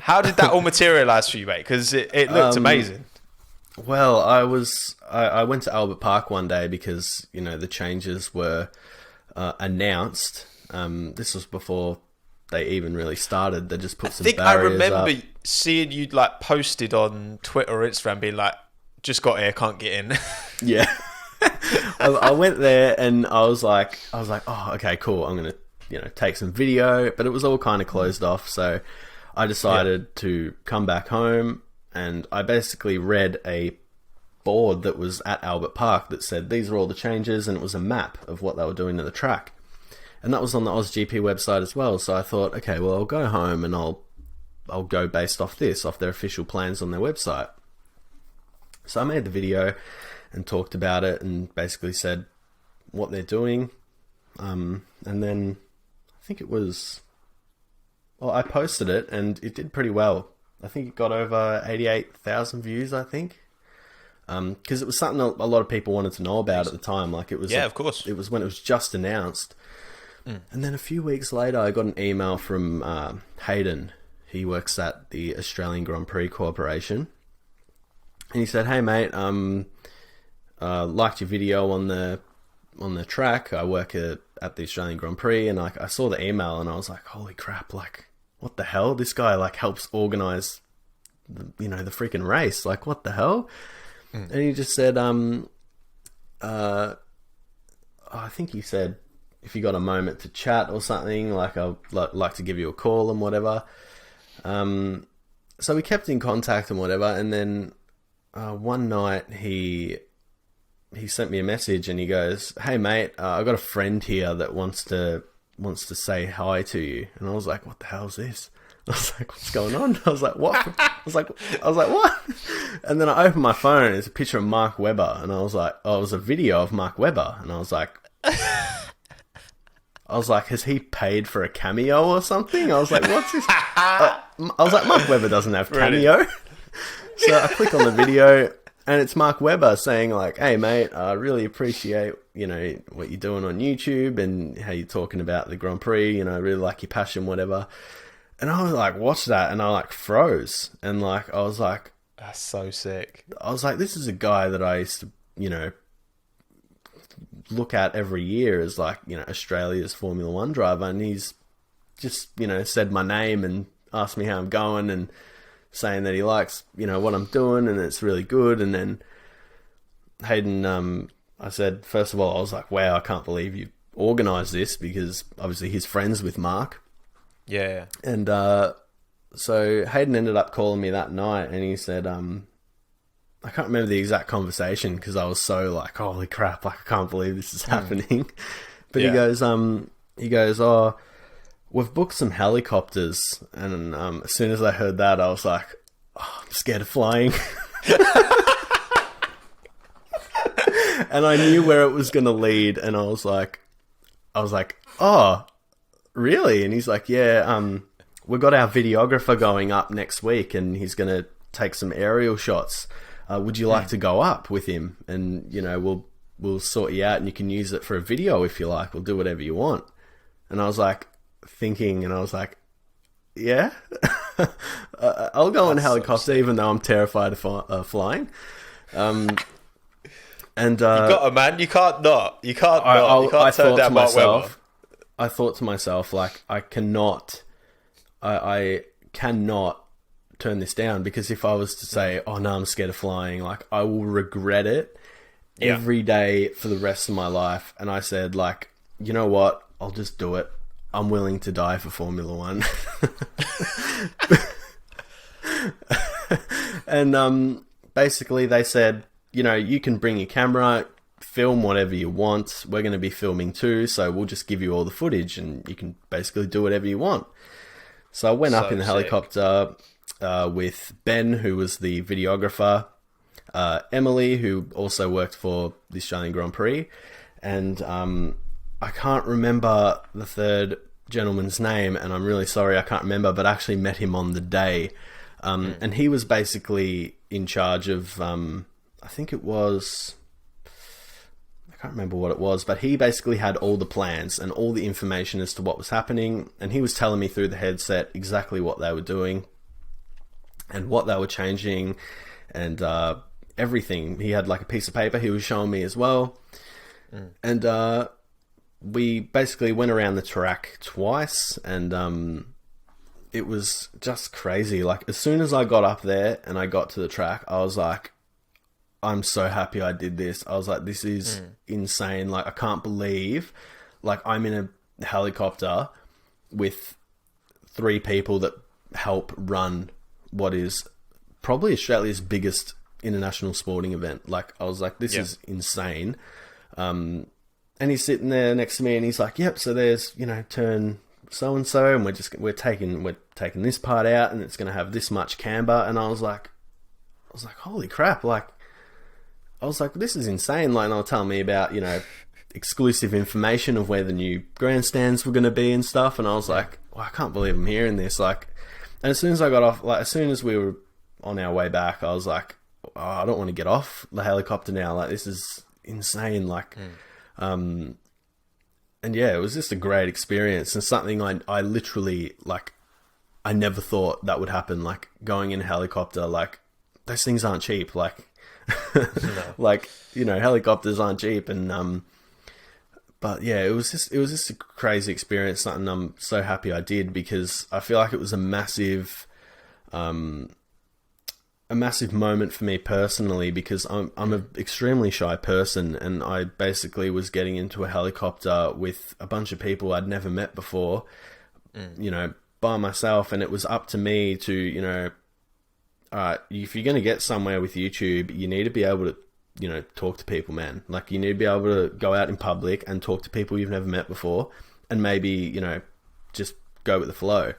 how did that all materialise for you, mate? Because it looked amazing. Well, I went to Albert Park one day because, the changes were announced. This was before they even really started. They just put some barriers up. I remember seeing you like posted on Twitter or Instagram being like, just got here, can't get in. Yeah. I went there and I was like, oh, okay, cool. I'm going to, take some video, but it was all kind of closed off. So I decided to come back home, and I basically read a board that was at Albert Park that said, these are all the changes, and it was a map of what they were doing to the track. And that was on the AusGP website as well. So I thought, okay, well, I'll go home and I'll go based off their official plans on their website. So I made the video and talked about it and basically said what they're doing. And then I think it was. Well, I posted it and it did pretty well. I think it got over 88,000 views. I think. Because it was something a lot of people wanted to know about at the time. Like it was, of course. It was when it was just announced, and then a few weeks later, I got an email from Hayden. He works at the Australian Grand Prix Corporation, and he said, "Hey mate, liked your video on the track. I work at the Australian Grand Prix, and I saw the email, and I was like, holy crap! Like, what the hell? This guy like helps organize, the freaking race. Like, what the hell?" And he just said, I think he said, if you got a moment to chat or something, like I'd like to give you a call and whatever. So we kept in contact and whatever. And then one night he sent me a message and he goes, "Hey mate, I got a friend here that wants to say hi to you." And I was like, "What the hell is this?" I was like, "What's going on?" I was like, "What?" I was like, "What?" And then I opened my phone and it's a picture of Mark Webber, and I was like, "Oh, it was a video of Mark Webber," and I was like, "Has he paid for a cameo or something?" I was like, "What's this?" I was like, "Mark Webber doesn't have cameo." So I click on the video and it's Mark Webber saying like, "Hey mate, I really appreciate what you're doing on YouTube and how you're talking about the Grand Prix. I really like your passion, whatever." And I was like, watch that, and I like froze, and like I was like, "That's so sick." I was like, this is a guy that I used to, look at every year as like, Australia's Formula One driver, and he's just, said my name and asked me how I'm going, and saying that he likes, what I'm doing, and it's really good. And then Hayden, I said, first of all, I was like, wow, I can't believe you organised this, because obviously he's friends with Mark. Yeah. And so Hayden ended up calling me that night, and he said, I can't remember the exact conversation because I was so like, holy crap, like I can't believe this is happening. But he goes, "Oh, we've booked some helicopters." And as soon as I heard that, I was like, "Oh, I'm scared of flying." And I knew where it was going to lead, and I was like, "Oh, really?" And he's like, "Yeah, we've got our videographer going up next week, and he's going to take some aerial shots. Would you like to go up with him? And we'll sort you out, and you can use it for a video if you like. We'll do whatever you want." And I was like thinking, and I was like, "Yeah, I'll go in a helicopter, even though I'm terrified of flying." And you got to, man. You can't not. You can't not. You can't turn down Mark Webber. I thought to myself, like, I cannot turn this down, because if I was to say, "Oh no, I'm scared of flying," like I will regret it every day for the rest of my life. And I said, like, you know what? I'll just do it. I'm willing to die for Formula One. And basically they said, you can bring your camera, film whatever you want. We're going to be filming too, so we'll just give you all the footage and you can basically do whatever you want. So I went up in the helicopter with Ben, who was the videographer, Emily, who also worked for the Australian Grand Prix, and I can't remember the third gentleman's name, and I'm really sorry I can't remember, but I actually met him on the day. And he was basically in charge of, I think it was... I can't remember what it was, but he basically had all the plans and all the information as to what was happening, and he was telling me through the headset exactly what they were doing and what they were changing and everything. He had like a piece of paper he was showing me as well. And we basically went around the track twice, and it was just crazy. Like, as soon as I got up there and I got to the track, I was like, I'm so happy I did this. I was like, this is insane. Like, I can't believe, like, I'm in a helicopter with 3 people that help run what is probably Australia's biggest international sporting event. Like, I was like, this is insane. And he's sitting there next to me and he's like, yep, so there's, turn so-and-so, and we're taking this part out, and it's going to have this much camber. And I was like, holy crap. Like, I was like, this is insane. Like, and they'll tell me about, exclusive information of where the new grandstands were going to be and stuff. And I was like, I can't believe I'm hearing this. Like, and as soon as I got off, like as soon as we were on our way back, I was like, I don't want to get off the helicopter now. Like, this is insane. Like, and yeah, it was just a great experience and something I literally, like, I never thought that would happen. Like, going in a helicopter, like, those things aren't cheap. Like, like, you know, helicopters aren't cheap. And, but yeah, it was just a crazy experience. Something I'm so happy I did, because I feel like it was a massive moment for me personally, because I'm an extremely shy person, and I basically was getting into a helicopter with a bunch of people I'd never met before, you know, by myself, and it was up to me to, you know, if you're going to get somewhere with YouTube, you need to be able to, you know, talk to people, man. Like, you need to be able to go out in public and talk to people you've never met before, and maybe, you know, just go with the flow.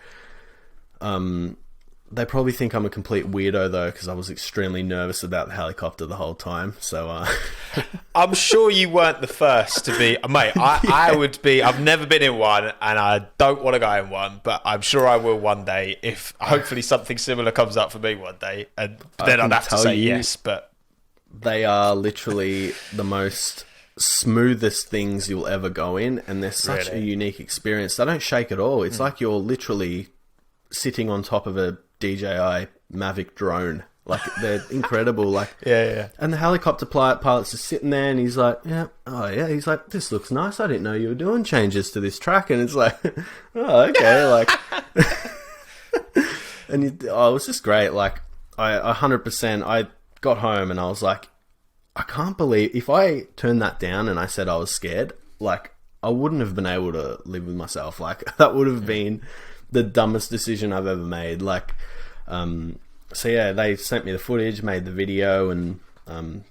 They probably think I'm a complete weirdo, though, because I was extremely nervous about the helicopter the whole time. So, I'm sure you weren't the first to be, mate. I would be. I've never been in one, and I don't want to go in one, but I'm sure I will one day. If hopefully something similar comes up for me one day, and then I'd have to say yes. But they are literally the most smoothest things you'll ever go in, and they're such a unique experience. They don't shake at all. It's like you're literally sitting on top of a DJI Mavic drone. Like, they're incredible. Like, yeah. And the helicopter pilot's just sitting there, and he's like, he's like, this looks nice. I didn't know you were doing changes to this track. And it's like, oh, okay. Like, and it was just great. Like, I 100%, I got home and I was like, I can't believe, if I turned that down and I said I was scared, like, I wouldn't have been able to live with myself. Like, that would have been the dumbest decision I've ever made. Like, so yeah, they sent me the footage, made the video, and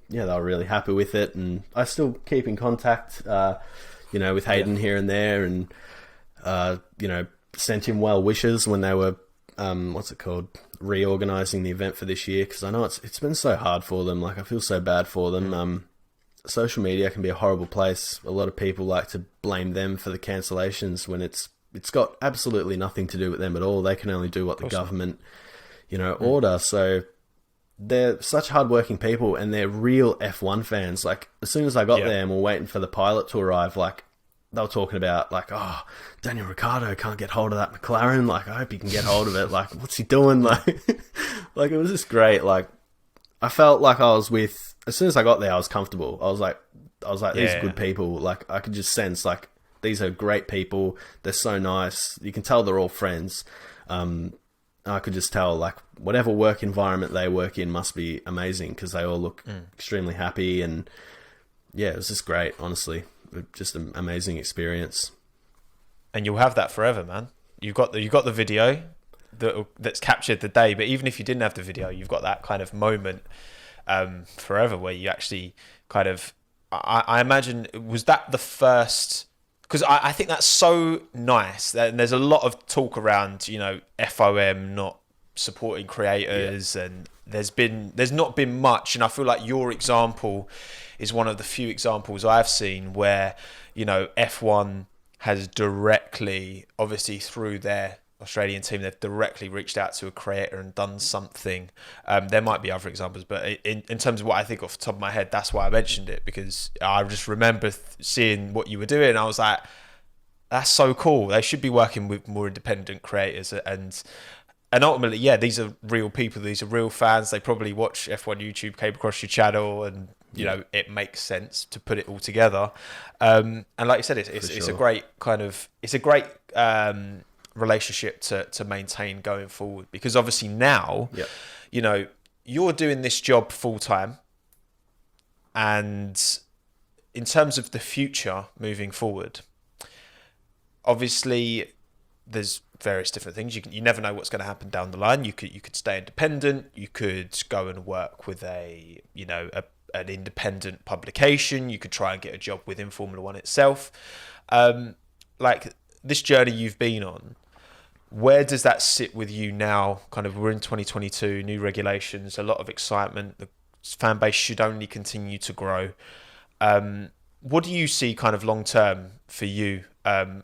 yeah, they were really happy with it. And I still keep in contact, you know, with Hayden here and there, and you know, sent him well wishes when they were reorganizing the event for this year, because I know it's been so hard for them. Like, I feel so bad for them. Social media can be a horrible place. A lot of people like to blame them for the cancellations when it's got absolutely nothing to do with them at all. They can only do what the government, you know, order. So they're such hardworking people, and they're real F1 fans. Like, as soon as I got there and we're waiting for the pilot to arrive, like, they were talking about, like, oh, Daniel Ricciardo can't get hold of that McLaren. Like, I hope he can get hold of it. Like, what's he doing? Like, like, it was just great. Like, I felt like I was with, as soon as I got there, I was comfortable. I was like, these are good people. Like, I could just sense, like, these are great people. They're so nice. You can tell they're all friends. I could just tell, like, whatever work environment they work in must be amazing, because they all look extremely happy. And yeah, it was just great, honestly. Just an amazing experience. And you'll have that forever, man. You've got the video that's captured the day, but even if you didn't have the video, you've got that kind of moment forever, where you actually kind of, I imagine, was that the first? Because I think that's so nice. And there's a lot of talk around, you know, FOM not supporting creators, and there's not been much. And I feel like your example is one of the few examples I've seen where, you know, F1 has directly, obviously through their Australian team, they've directly reached out to a creator and done something. There might be other examples, but in terms of what I think off the top of my head, that's why I mentioned it, because I just remember seeing what you were doing. I was like, that's so cool. They should be working with more independent creators, and ultimately, yeah, these are real people. These are real fans. They probably watch F1 YouTube, came across your channel, and you know, it makes sense to put it all together. And like you said, it's a great kind of, it's a great relationship to maintain going forward, because obviously now, you know, you're doing this job full time, and in terms of the future moving forward, obviously there's various different things. You never know what's going to happen down the line. You could stay independent. You could go and work with an independent publication. You could try and get a job within Formula One itself. Like, this journey you've been on, where does that sit with you now? Kind of, we're in 2022, new regulations, a lot of excitement. The fan base should only continue to grow. what do you see kind of long term for you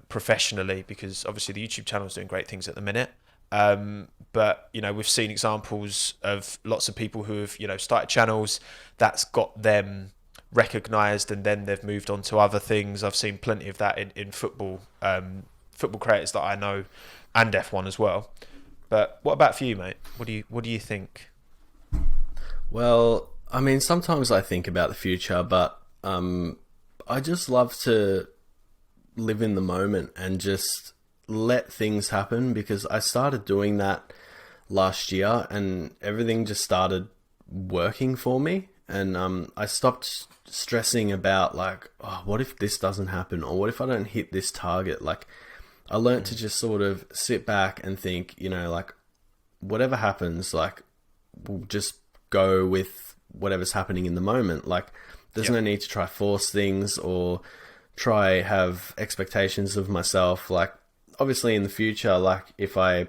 professionally? Because obviously the YouTube channel is doing great things at the minute. But we've seen examples of lots of people who have started channels that's got them recognized, and then they've moved on to other things. I've seen plenty of that in football, football creators that I know, and F1 as well. But what about for you, mate? What do you think? Well, I mean, sometimes I think about the future, but I just love to live in the moment and just let things happen, because I started doing that last year and everything just started working for me. And I stopped stressing about like, oh, what if this doesn't happen? Or what if I don't hit this target? Like, I learned to just sort of sit back and think, like, whatever happens, like, we'll just go with whatever's happening in the moment. Like, there's no need to try force things or try have expectations of myself. Like, obviously in the future, like, if I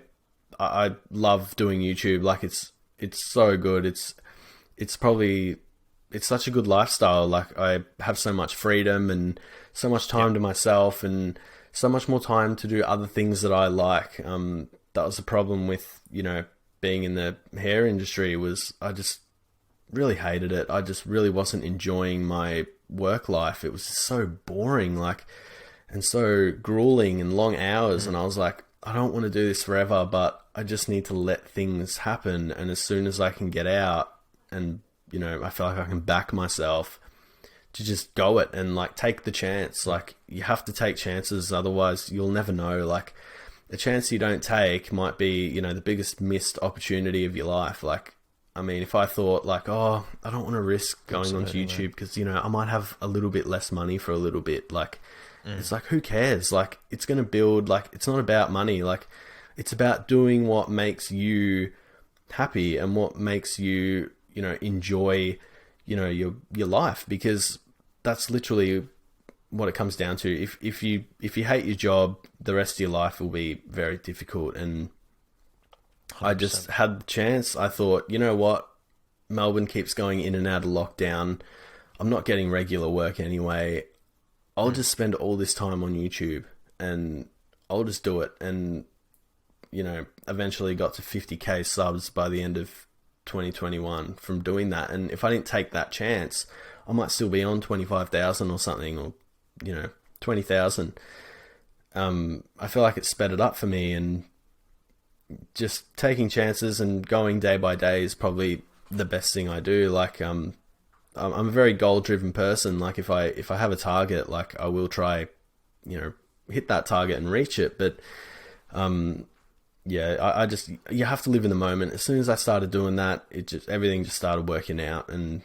love doing YouTube, like, it's so good. It's such a good lifestyle. Like, I have so much freedom and so much time to myself, and so much more time to do other things that I like. That was the problem with, being in the hair industry, was I just really hated it. I just really wasn't enjoying my work life. It was just so boring, like, and so grueling and long hours. And I was like, I don't want to do this forever, but I just need to let things happen. And as soon as I can get out and, I feel like I can back myself to just go it and like take the chance. Like, you have to take chances, otherwise you'll never know. Like, a chance you don't take might be, the biggest missed opportunity of your life. Like, I mean, if I thought like, oh, I don't want to risk going onto YouTube because, I might have a little bit less money for a little bit. Like, it's like, who cares? Like, it's going to build, like, it's not about money. Like, it's about doing what makes you happy and what makes you, enjoy, your life, because that's literally what it comes down to. If you hate your job, the rest of your life will be very difficult. And 100%. I just had the chance. I thought, you know what? Melbourne keeps going in and out of lockdown. I'm not getting regular work anyway. I'll just spend all this time on YouTube and I'll just do it. And, eventually got to 50k subs by the end of 2021 from doing that. And if I didn't take that chance, I might still be on 25,000 or something, or 20,000. I feel like it sped it up for me, and just taking chances and going day by day is probably the best thing I do. Like, I'm a very goal driven person. Like, if I have a target, like, I will try, hit that target and reach it. But I just, you have to live in the moment. As soon as I started doing that, everything just started working out. And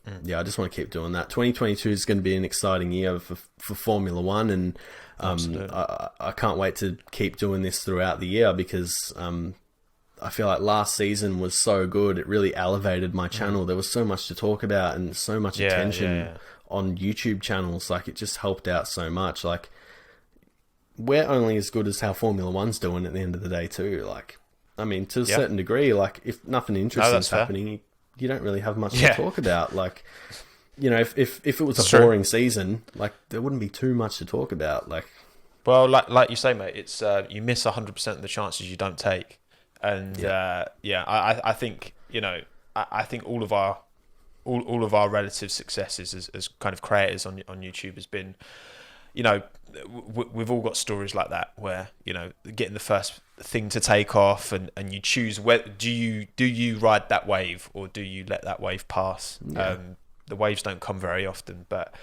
I just want to keep doing that. 2022 is going to be an exciting year for Formula One, and I can't wait to keep doing this throughout the year, because I feel like last season was so good. It really elevated my channel. There was so much to talk about and so much attention on YouTube channels. Like, it just helped out so much. Like, we're only as good as how Formula One's doing at the end of the day too. Like, I mean, to a certain degree, like, if nothing interesting is happening, you don't really have much to talk about. Like, if it was a boring season, like, there wouldn't be too much to talk about. Like, well, like you say, mate, it's you miss 100% of the chances you don't take. And I think I think all of our relative successes as kind of creators on YouTube has been, we've all got stories like that where getting the first thing to take off, and you choose whether do you ride that wave or do you let that wave pass. The waves don't come very often, but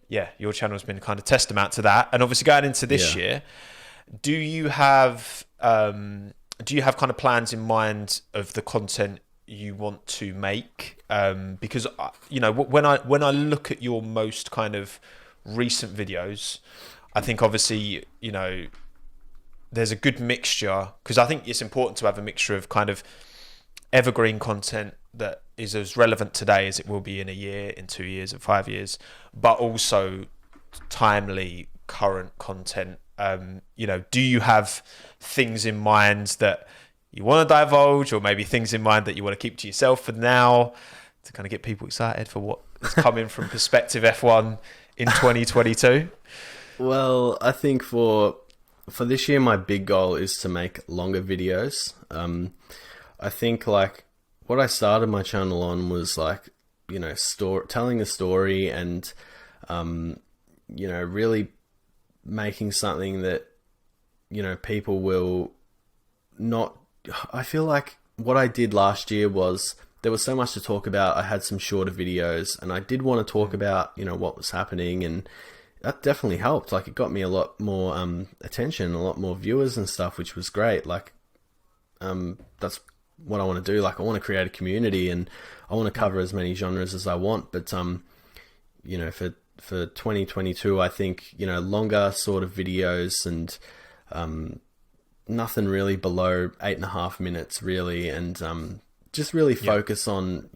your channel's been kind of testament to that. And obviously going into this year, do you have kind of plans in mind of the content you want to make? Because when I look at your most kind of recent videos, I think obviously there's a good mixture, because I think it's important to have a mixture of kind of evergreen content that is as relevant today as it will be in a year, in 2 years, in 5 years, but also timely current content. Do you have things in mind that you want to divulge, or maybe things in mind that you want to keep to yourself for now, to kind of get people excited for what is coming from Perspective F1 in 2022? Well, I think for this year, my big goal is to make longer videos. I think like what I started my channel on was like, telling a story and, really making something that, people will not. I feel like what I did last year was there was so much to talk about. I had some shorter videos and I did want to talk about, what was happening, and that definitely helped. Like it got me a lot more attention, a lot more viewers and stuff, which was great. Like that's what I want to do. Like I want to create a community and I want to cover as many genres as I want. But for 2022, I think longer sort of videos and nothing really below 8.5 minutes really, and just really focus on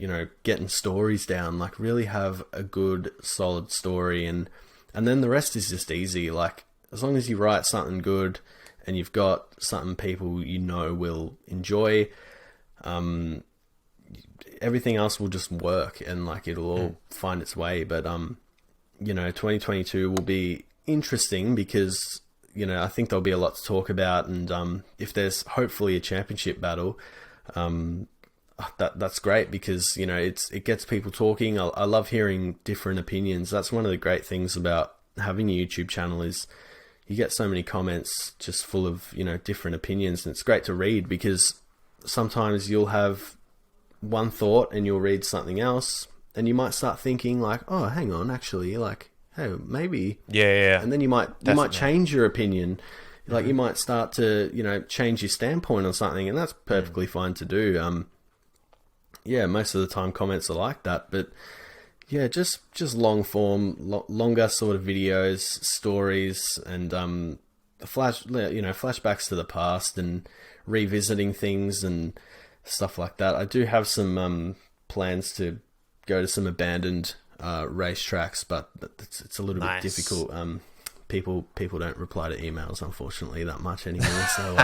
getting stories down. Like really have a good solid story, and then the rest is just easy. Like as long as you write something good and you've got something people will enjoy, everything else will just work and like it'll all find its way. But 2022 will be interesting because I think there'll be a lot to talk about, and if there's hopefully a championship battle, that's great because it gets people talking. I love hearing different opinions. That's one of the great things about having a YouTube channel is you get so many comments just full of different opinions, and it's great to read because sometimes you'll have one thought and you'll read something else and you might start thinking like, oh, hang on, actually, like, hey, maybe, yeah, and then you might change your opinion. Like you might start to change your standpoint on something, and that's perfectly fine to do. Most of the time comments are like that, but yeah, just long form, longer sort of videos, stories, and flashbacks to the past and revisiting things and stuff like that. I do have some plans to go to some abandoned racetracks, but it's a little bit difficult. People don't reply to emails, unfortunately, that much anymore. So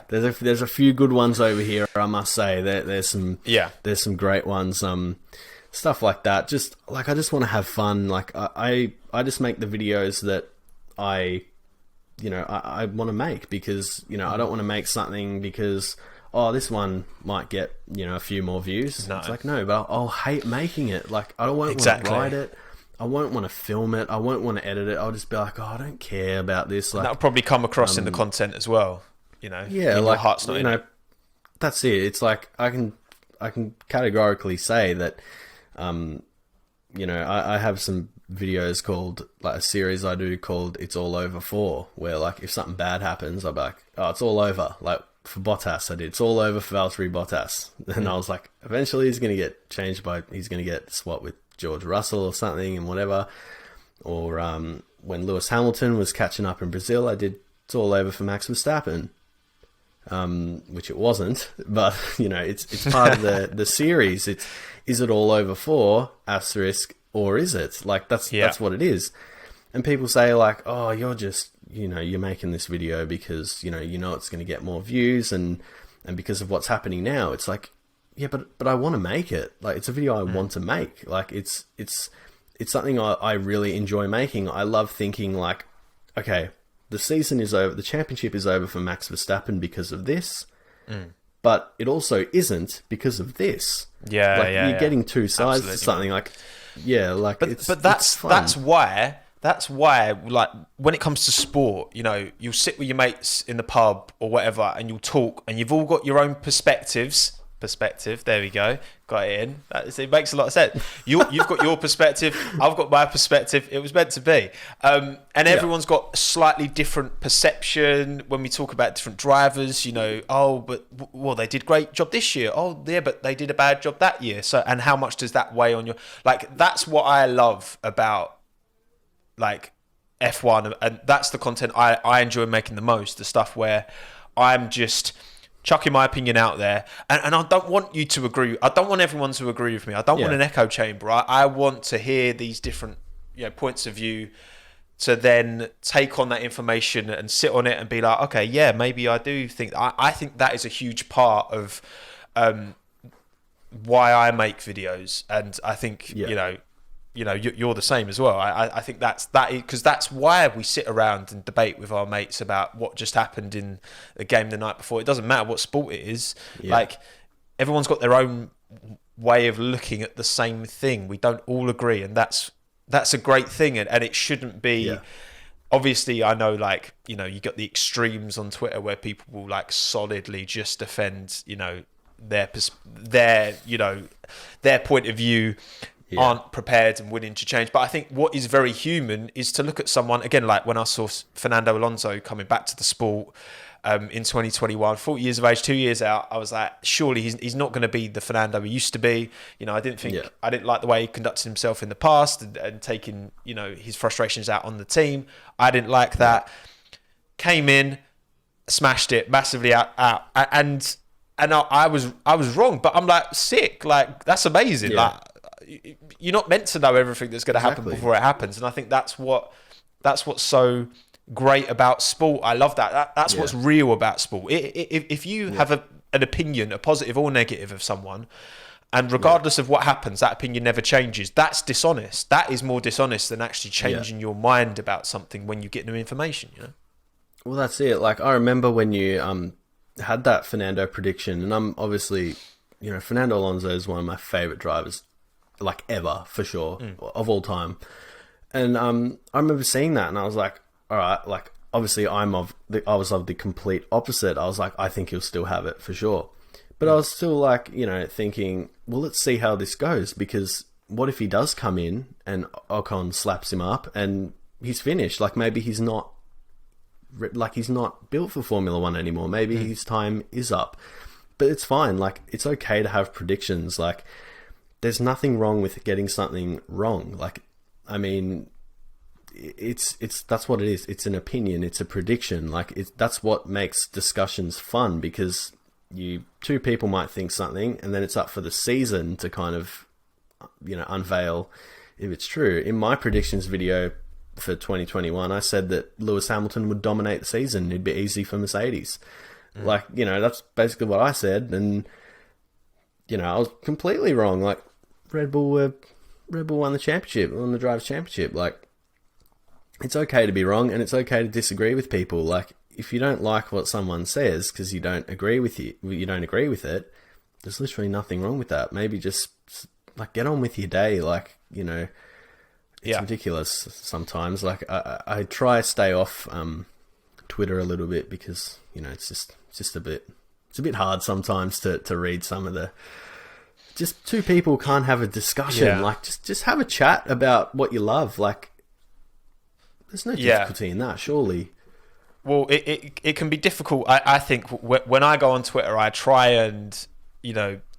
there's a few good ones over here, I must say. There's some great ones. Stuff like that. Just like I just want to have fun. Like I just make the videos that I want to make because I don't want to make something because this one might get a few more views. No. It's like no, but I'll hate making it. Like I don't want to write it. I won't want to film it. I won't want to edit it. I'll just be like, I don't care about this. Like that'll probably come across in the content as well. Yeah, like your heart's not in it. That's it. It's like I can categorically say that. I have some videos called like a series I do called "It's All Over For," where like if something bad happens, I'll be like, "Oh, it's all over." Like for Bottas, I did "It's all over for Valtteri Bottas," and I was like, eventually he's going to get swapped with George Russell or something and whatever. Or when Lewis Hamilton was catching up in Brazil, I did "It's all over for Max Verstappen," which it wasn't, but it's part of the series. Is it all over for asterisk, or is it? Like that's what it is. And people say like, oh, you're just you're making this video because it's going to get more views and because of what's happening now. It's like, yeah, but I want to make it. Like it's a video I want to make. Like it's something I really enjoy making. I love thinking like, okay, the season is over, the championship is over for Max Verstappen because of this. But it also isn't because of this. You're getting two sides to something. Like, but that's why like when it comes to sport, you'll sit with your mates in the pub or whatever, and you'll talk, and you've all got your own perspective. There we go. Got it in. It makes a lot of sense. You've got your perspective. I've got my perspective. It was meant to be. And everyone's got a slightly different perception when we talk about different drivers. They did a great job this year. Oh, yeah, but they did a bad job that year. So, and how much does that weigh on your... Like, that's what I love about, like, F1. And that's the content I enjoy making the most. The stuff where I'm just... chucking my opinion out there, and I don't want you to agree. I don't want everyone to agree with me. I don't want an echo chamber. I want to hear these different points of view to then take on that information and sit on it and be like, okay, yeah, maybe I do think... I think that is a huge part of why I make videos. And I think, you're the same as well. I think because that's why we sit around and debate with our mates about what just happened in the game the night before. It doesn't matter what sport it is. Yeah. Like, everyone's got their own way of looking at the same thing. We don't all agree, and that's a great thing, and it shouldn't be. Yeah. Obviously, I know, like, you got the extremes on Twitter where people will like solidly just defend, their point of view, aren't prepared and willing to change. But I think what is very human is to look at someone, again, like when I saw Fernando Alonso coming back to the sport in 2021, 40 years of age, 2 years out, I was like, surely he's not going to be the Fernando he used to be. I didn't like the way he conducted himself in the past and taking, his frustrations out on the team. I didn't like that. Came in, smashed it massively out, and I was wrong, but I'm like, sick, like, that's amazing. Yeah. Like, you're not meant to know everything that's going to happen before it happens, and I think that's what's so great about sport. I love that. That's what's real about sport. If you have an opinion, a positive or negative, of someone, and regardless of what happens, that opinion never changes, that's dishonest. That is more dishonest than actually changing your mind about something when you get new information. Well, that's it. Like, I remember when you had that Fernando prediction, and I'm obviously, Fernando Alonso is one of my favorite drivers, like, ever, for sure, of all time. And I remember seeing that, and I was like, all right, like, obviously I was of the complete opposite. I was like, I think he'll still have it for sure. But I was still like, thinking, well, let's see how this goes, because what if he does come in and Ocon slaps him up and he's finished? Like, maybe he's not built for Formula One anymore. Maybe his time is up. But it's fine. Like, it's okay to have predictions. Like, there's nothing wrong with getting something wrong. Like, I mean, that's what it is. It's an opinion. It's a prediction. Like, that's what makes discussions fun, because two people might think something, and then it's up for the season to kind of, unveil if it's true. In my predictions video for 2021, I said that Lewis Hamilton would dominate the season. It'd be easy for Mercedes. Like, that's basically what I said, and I was completely wrong. Like, Red Bull won the championship, won the Drivers' Championship. Like, it's okay to be wrong, and it's okay to disagree with people. Like, if you don't like what someone says because you don't agree with it, there's literally nothing wrong with that. Maybe just, like, get on with your day. Like, it's ridiculous sometimes. Like, I try to stay off Twitter a little bit, because it's just a bit hard sometimes to read some of the. Just two people can't have a discussion. Yeah. Like, just have a chat about what you love. Like, there's no difficulty in that, surely. Well, it can be difficult. I think when I go on Twitter, I try and,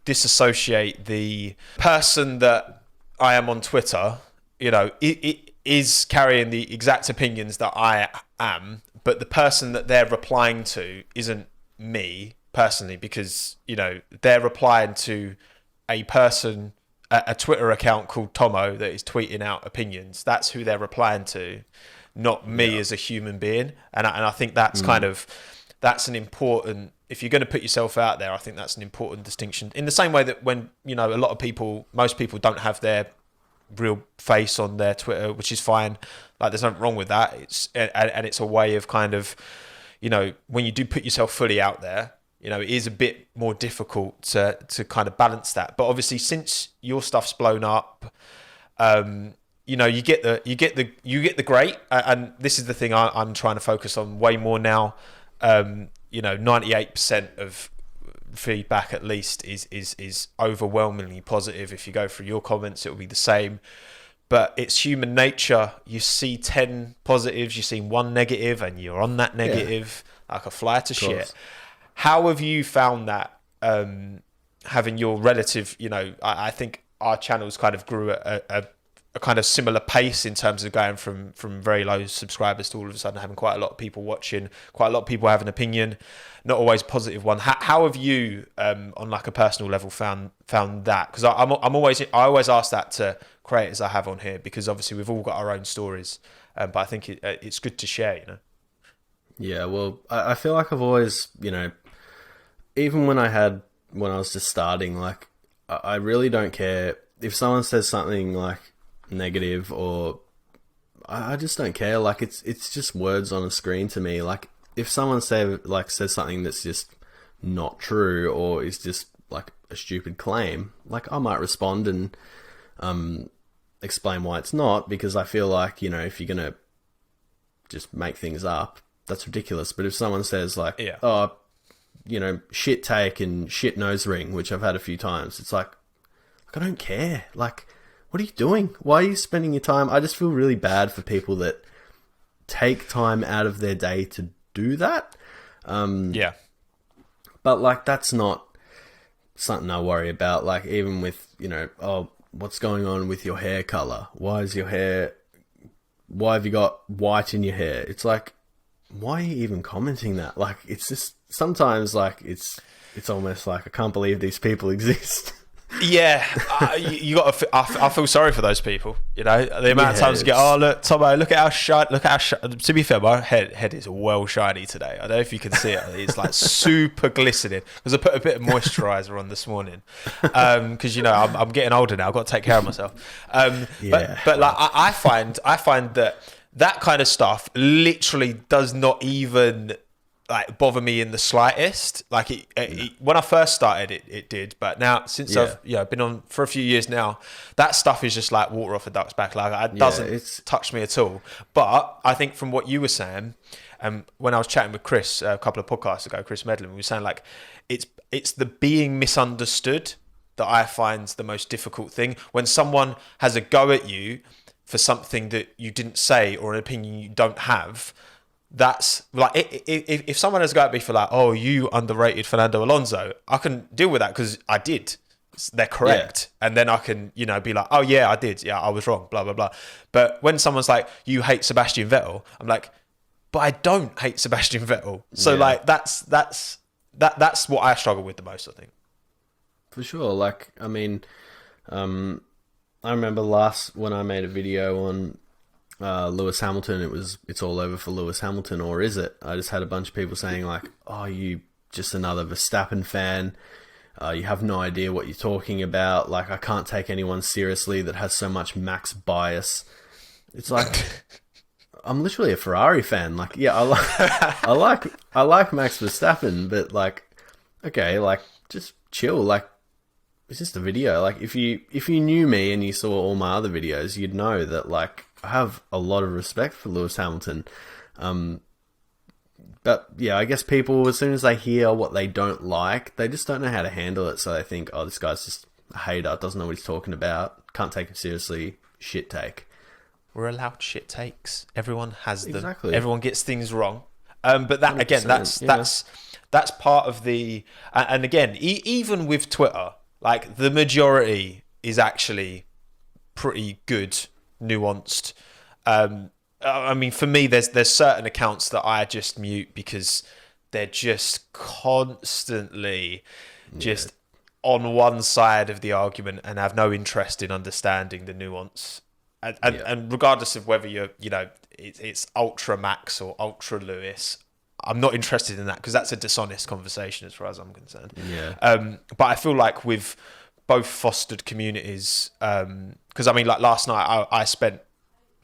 disassociate the person that I am on Twitter, it is carrying the exact opinions that I am, but the person that they're replying to isn't me personally, because, they're replying to a person, a Twitter account called Tomo that is tweeting out opinions. That's who they're replying to, not me as a human being. And I think that's that's an important, if you're going to put yourself out there, I think that's an important distinction. In the same way that when, most people don't have their real face on their Twitter, which is fine. Like, there's nothing wrong with that. It's a way of kind of, when you do put yourself fully out there, it is a bit more difficult to kind of balance that. But obviously, since your stuff's blown up, you get the great, and this is the thing I'm trying to focus on way more now. 98% of feedback at least is overwhelmingly positive. If you go through your comments, it'll be the same. But it's human nature. You see 10 positives, you see 1 negative, and you're on that negative like a fly to shit. How have you found that, having your relative, I think our channels kind of grew at a kind of similar pace in terms of going from very low subscribers to all of a sudden having quite a lot of people watching, quite a lot of people have an opinion, not always a positive one. How have you, on like a personal level, found that? Because I always ask that to creators I have on here, because obviously we've all got our own stories, but I think it's good to share. Yeah, well, I feel like I've always, even when I was just starting, like, I really don't care if someone says something like, negative, or I just don't care. Like it's just words on a screen to me. Like if someone says something that's just not true or is just like a stupid claim, like I might respond and explain why it's not, because I feel like, you know, if you're gonna just make things up, that's ridiculous. But if someone says like, oh, you know, shit take and shit nose ring, which I've had a few times, it's like I don't care. Like, what are you doing? Why are you spending your time? I just feel really bad for people that take time out of their day to do that. Yeah. But like, that's not something I worry about. Like, even with, you know, oh, what's going on with your hair color? Why have you got white in your hair? It's like, why are you even commenting that? Like, it's just, sometimes like, it's almost like, I can't believe these people exist. Yeah, you got to. I feel sorry for those people. You know, the amount of times you get, oh look, Tomo, look at how shiny. To be fair, my head is well shiny today. I don't know if you can see it. It's like super glistening because I put a bit of moisturizer on this morning. Because you know I'm getting older now. I've got to take care of myself. But like I find that kind of stuff literally does not even like bother me in the slightest. Like when I first started, it did, but now since I've been on for a few years now, that stuff is just like water off a duck's back. Like it doesn't touch me at all. But I think from what you were saying, when I was chatting with Chris a couple of podcasts ago, Chris Medlin, we were saying like it's the being misunderstood that I find the most difficult thing. When someone has a go at you for something that you didn't say or an opinion you don't have. That's like if someone has got at me for like, oh, you underrated Fernando Alonso, I can deal with that because I did. They're correct, and then I can, you know, be like, oh yeah, I did, yeah, I was wrong, blah blah blah. But when someone's like, you hate Sebastian Vettel, I'm like, but I don't hate Sebastian Vettel. So like that's what I struggle with the most, I think. For sure. Like, I mean, I remember when I made a video on Lewis Hamilton, it's all over for Lewis Hamilton, or is it? I just had a bunch of people saying like, oh, you just another Verstappen fan, you have no idea what you're talking about, like I can't take anyone seriously that has so much Max bias. It's like I'm literally a Ferrari fan. Like, yeah, I like Max Verstappen, but like, okay, like just chill. Like, it's just a video. Like, if you knew me and you saw all my other videos, you'd know that like I have a lot of respect for Lewis Hamilton. But yeah, I guess people, as soon as they hear what they don't like, they just don't know how to handle it. So they think, oh, this guy's just a hater, doesn't know what he's talking about, can't take him seriously, shit take. We're allowed shit takes. Everyone has them. Exactly. Everyone gets things wrong. But that again, that's part of the. And again, even with Twitter, like the majority is actually pretty good, nuanced. I mean, for me, there's certain accounts that I just mute because they're just constantly just on one side of the argument and have no interest in understanding the nuance. And regardless of whether it's Ultra Max or Ultra Lewis, I'm not interested in that because that's a dishonest conversation as far as I'm concerned. Yeah. But I feel like with both fostered communities, because I mean, like last night, I spent,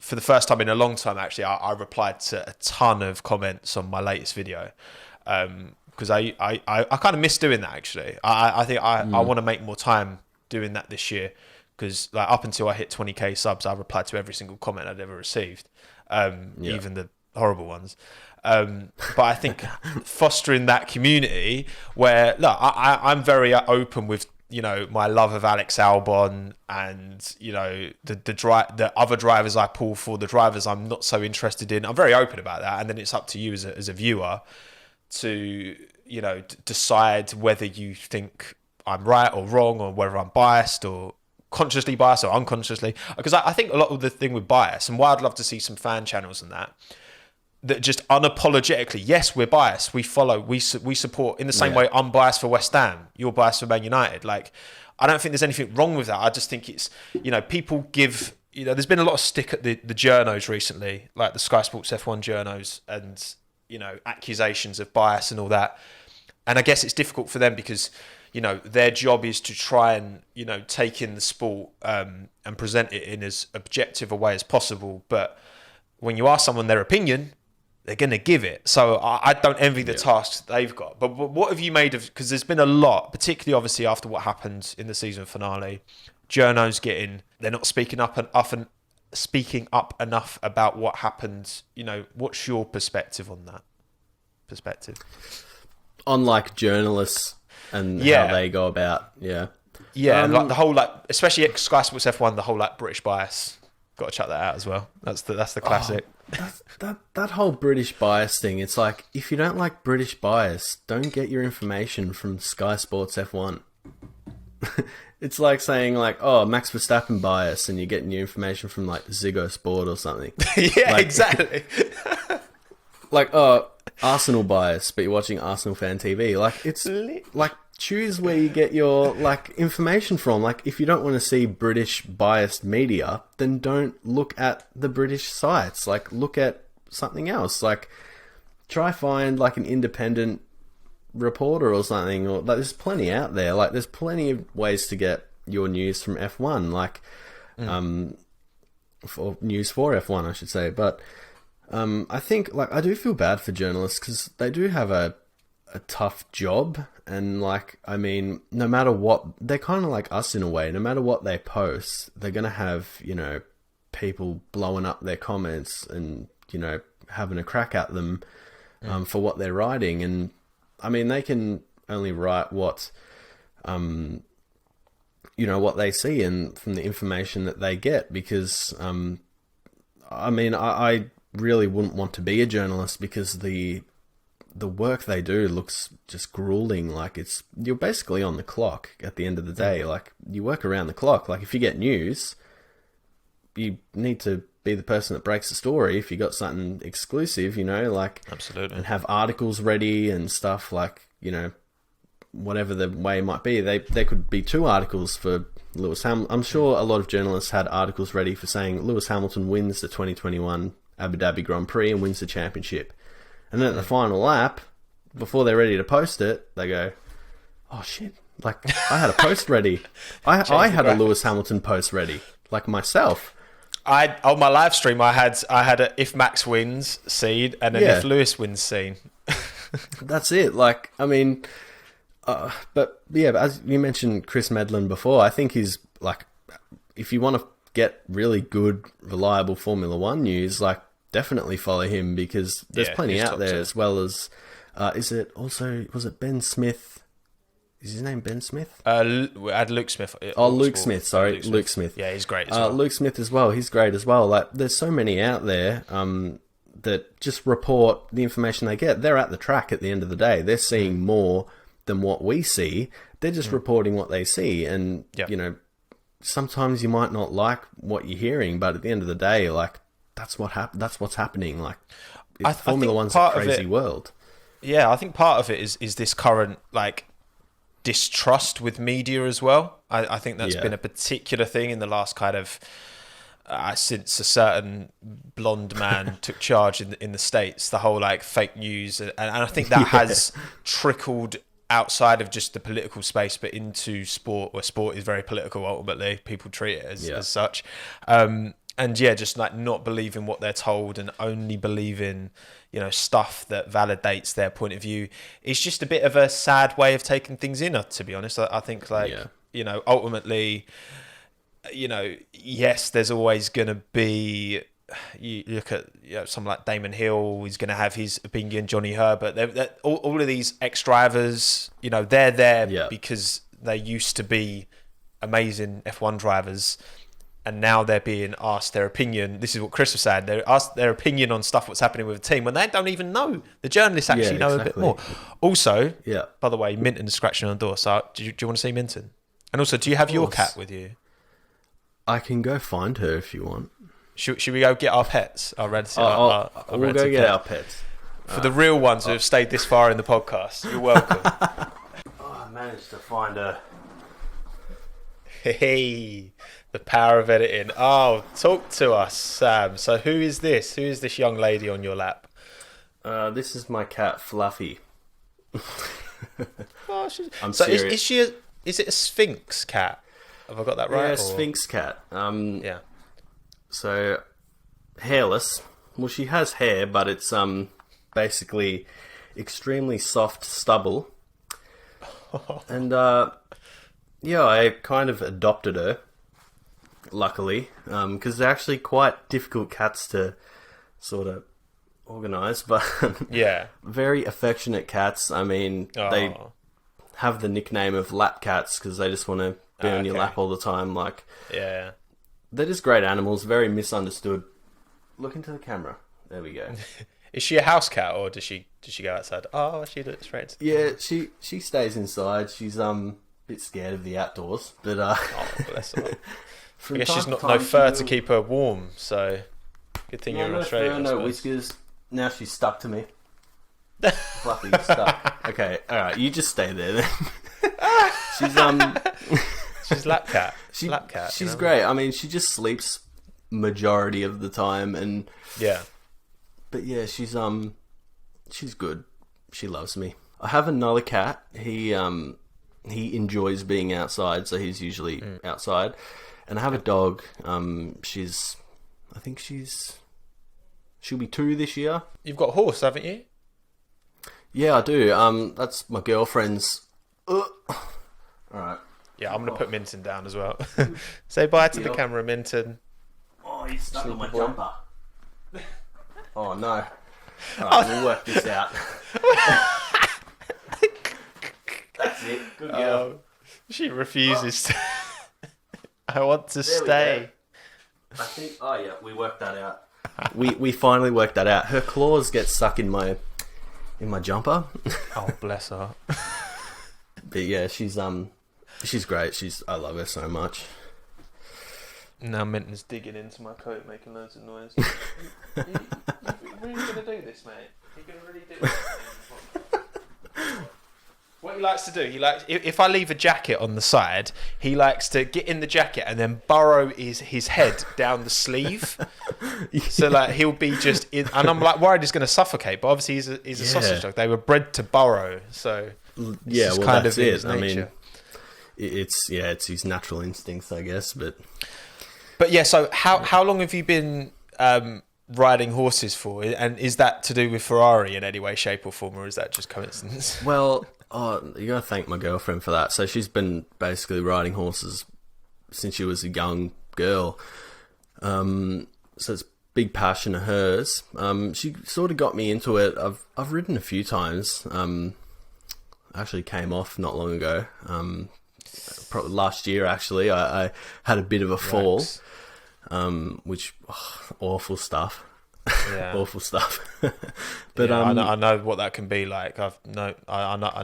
for the first time in a long time, actually, I replied to a ton of comments on my latest video because I kind of miss doing that, actually. I think I want to make more time doing that this year because like up until I hit 20k subs, I replied to every single comment I'd ever received, even the horrible ones. But I think fostering that community where, look, I'm very open with, you know, my love of Alex Albon and, you know, the other drivers I pull for, the drivers I'm not so interested in. I'm very open about that. And then it's up to you as a viewer to, you know, decide whether you think I'm right or wrong, or whether I'm biased or consciously biased or unconsciously. Because I think a lot of the thing with bias, and why I'd love to see some fan channels and that just unapologetically, yes, we're biased. We follow, we support in the same way I'm biased for West Ham, you're biased for Man United. Like, I don't think there's anything wrong with that. I just think it's, you know, people give, you know, there's been a lot of stick at the journos recently, like the Sky Sports F1 journos, and, you know, accusations of bias and all that. And I guess it's difficult for them because, their job is to try and, take in the sport and present it in as objective a way as possible. But when you ask someone their opinion, they're going to give it. So I don't envy the tasks they've got. But what have you made of... Because there's been a lot, particularly obviously after what happened in the season finale. Journos they're not speaking up enough about what happened. What's your perspective on that? On like journalists and how they go about, and like the whole especially at Sky Sports F1, the whole British bias. Got to check that out as well. That's the classic. That whole British bias thing. It's like, if you don't like British bias, don't get your information from Sky Sports F1. It's like saying like, oh, Max Verstappen bias, and you're getting your information from like Ziggo Sport or something. Exactly. Like, oh, Arsenal bias, but you're watching Arsenal Fan TV. Like, it's like, choose where you get your like information from. Like, if you don't want to see British biased media, then don't look at the British sites. Like, look at something else. Like, try find like an independent reporter or something. Or like, there's plenty out there. Like, there's plenty of ways to get your news from F1. Like, for news for F1, I should say. But I think like I do feel bad for journalists because they do have a tough job. And like, I mean, no matter what, they're kind of like us in a way. No matter what they post, they're going to have, people blowing up their comments and, having a crack at them for what they're writing. And I mean, they can only write what, what they see and from the information that they get. Because, I mean, I really wouldn't want to be a journalist because the work they do looks just grueling. Like, you're basically on the clock at the end of the day. Like, you work around the clock. Like, if you get news, you need to be the person that breaks the story. If you got something exclusive, like, absolutely, and have articles ready and stuff, like, whatever the way might be. There could be 2 articles for Lewis Hamilton. I'm sure a lot of journalists had articles ready for saying Lewis Hamilton wins the 2021 Abu Dhabi Grand Prix and wins the championship. And then at the final lap, before they're ready to post it, they go, oh shit, like, I had a post ready. I had a Lewis Hamilton post ready, like myself. On my live stream, I had a if Max wins scene and an if Lewis wins scene. That's it. Like, I mean, but as you mentioned Chris Medland before, I think he's like, if you want to get really good, reliable Formula One news, like, definitely follow him because there's plenty out there, as well as, was it Ben Smith? Is his name Ben Smith? We had Luke Smith. Luke Smith, sorry. Luke Smith. Yeah, he's great as well. Luke Smith as well, he's great as well. Like, there's so many out there that just report the information they get. They're at the track at the end of the day. They're seeing more than what we see. They're just reporting what they see. And, sometimes you might not like what you're hearing, but at the end of the day, like, that's what's happening. Like, Formula One's a crazy world. Yeah, I think part of it is this current like distrust with media as well. I think that's been a particular thing in the last kind of since a certain blonde man took charge in the States. The whole like fake news, and I think that has trickled outside of just the political space, but into sport, where sport is very political. Ultimately, people treat it as such. And just like not believing what they're told and only believing, stuff that validates their point of view is just a bit of a sad way of taking things in, to be honest. I think ultimately, yes, there's always going to be, you look at someone like Damon Hill, he's going to have his opinion, Johnny Herbert, all of these ex-drivers, they're there because they used to be amazing F1 drivers. And now they're being asked their opinion. This is what Chris was saying. They're asked their opinion on stuff what's happening with the team when they don't even know. The journalists actually know a bit more. Also, by the way, Minton is scratching on the door. So do you want to see Minton? And also, do you have your cat with you? I can go find her if you want. Should we go get our pets? We'll go get our pets. For the real ones who have stayed this far in the podcast, you're welcome. I managed to find her. Hey, the power of editing. Oh, talk to us, Sam. So who is this? Who is this young lady on your lap? This is my cat, Fluffy. Oh, I'm so serious. is she? Is it a Sphinx cat? Have I got that right? Yeah, or- Sphinx cat. Yeah. So hairless. Well, she has hair, but it's basically extremely soft stubble. And yeah, I kind of adopted her, luckily, because they're actually quite difficult cats to sort of organize, but Yeah. very affectionate cats. I mean, they Oh. have the nickname of lap cats because they just want to be on your Okay. lap all the time. Like, Yeah. they're just great animals, very misunderstood. Look into the camera. There we go. Is she a house cat or does she go outside? Oh, she looks right. Yeah, she stays inside. She's a bit scared of the outdoors, but Oh, bless her. I from guess time she's to not time no she fur will- to keep her warm, so good thing Yeah, you're in no Australia. fur, I no suppose. whiskers. Now she's stuck to me. Fluffy stuck. Okay, all right. You just stay there then. She's She's lap cat. she, Lap cat. she's you know? great. I mean, she just sleeps majority of the time, and Yeah. but yeah, she's good. She loves me. I have another cat. He enjoys being outside, so he's usually outside. And I have a dog. I think she'll be 2 this year. You've got a horse, haven't you? Yeah, I do. That's my girlfriend's. All right. Yeah, I'm gonna put Minton down as well. Say bye to the Yep. camera, Minton. Oh, he's stuck on my boy. jumper. Oh no. All right, we'll work this out. That's it. Good girl. She refuses to. I want to There we stay. I think. Oh yeah, we worked that out. We finally worked that out. Her claws get stuck in my jumper. Oh, bless her. But yeah, she's great. I love her so much. Now Minton's digging into my coat, making loads of noise. you really gonna do this, mate? You gonna really do this? What he likes to do, if I leave a jacket on the side, he likes to get in the jacket and then burrow his head down the sleeve. So like he'll be just in, and I'm like worried he's going to suffocate. But obviously he's a sausage dog. They were bred to burrow, so Yeah, it's well, kind that's of in it. his I mean, nature. it's his natural instincts, I guess. But yeah, so how long have you been riding horses for? And is that to do with Ferrari in any way, shape, or form, or is that just coincidence? well, you gotta thank my girlfriend for that. So she's been basically riding horses since she was a young girl. So it's a big passion of hers. She sort of got me into it. I've ridden a few times. I actually came off not long ago. Probably last year actually. I had a bit of a fall, which awful stuff. Yeah. Awful stuff. But Yeah, I know what that can be like. I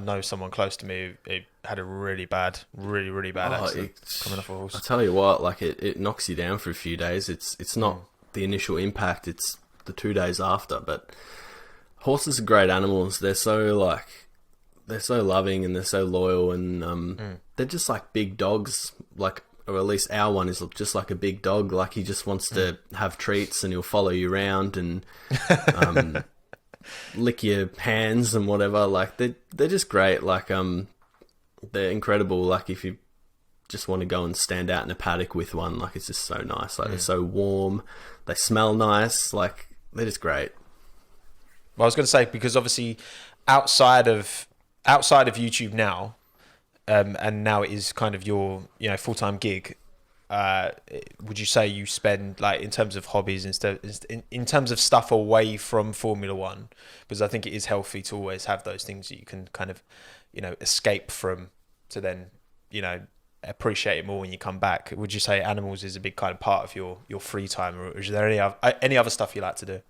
know someone close to me who had a really bad accident coming off a I horse. tell you what, like it knocks you down for a few days. It's not the initial impact; it's the 2 days after. But horses are great animals. They're so loving and they're so loyal, and they're just like big dogs. Like, or at least our one is just like a big dog. Like he just wants to have treats and he'll follow you around and lick your hands and whatever. Like they're just great. Like they're incredible. Like if you just want to go and stand out in a paddock with one, like it's just so nice. Like they're so warm. They smell nice. Like they're just great. Well, I was going to say, because obviously outside of YouTube now, and now it is kind of your full-time gig. Would you say you spend, like, in terms of hobbies in terms of stuff away from Formula One? Because I think it is healthy to always have those things that you can kind of escape from, to then appreciate it more when you come back. Would you say animals is a big kind of part of your free time, or is there any other stuff you like to do?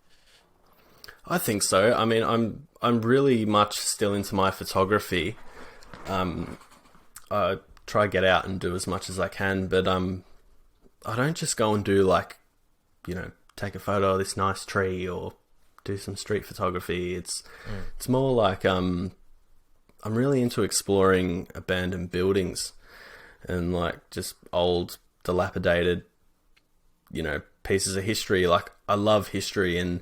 I think so. I mean, I'm really much still into my photography. I try to get out and do as much as I can, but I don't just go and do take a photo of this nice tree or do some street photography. It's more like I'm really into exploring abandoned buildings and like just old, dilapidated, pieces of history. Like I love history and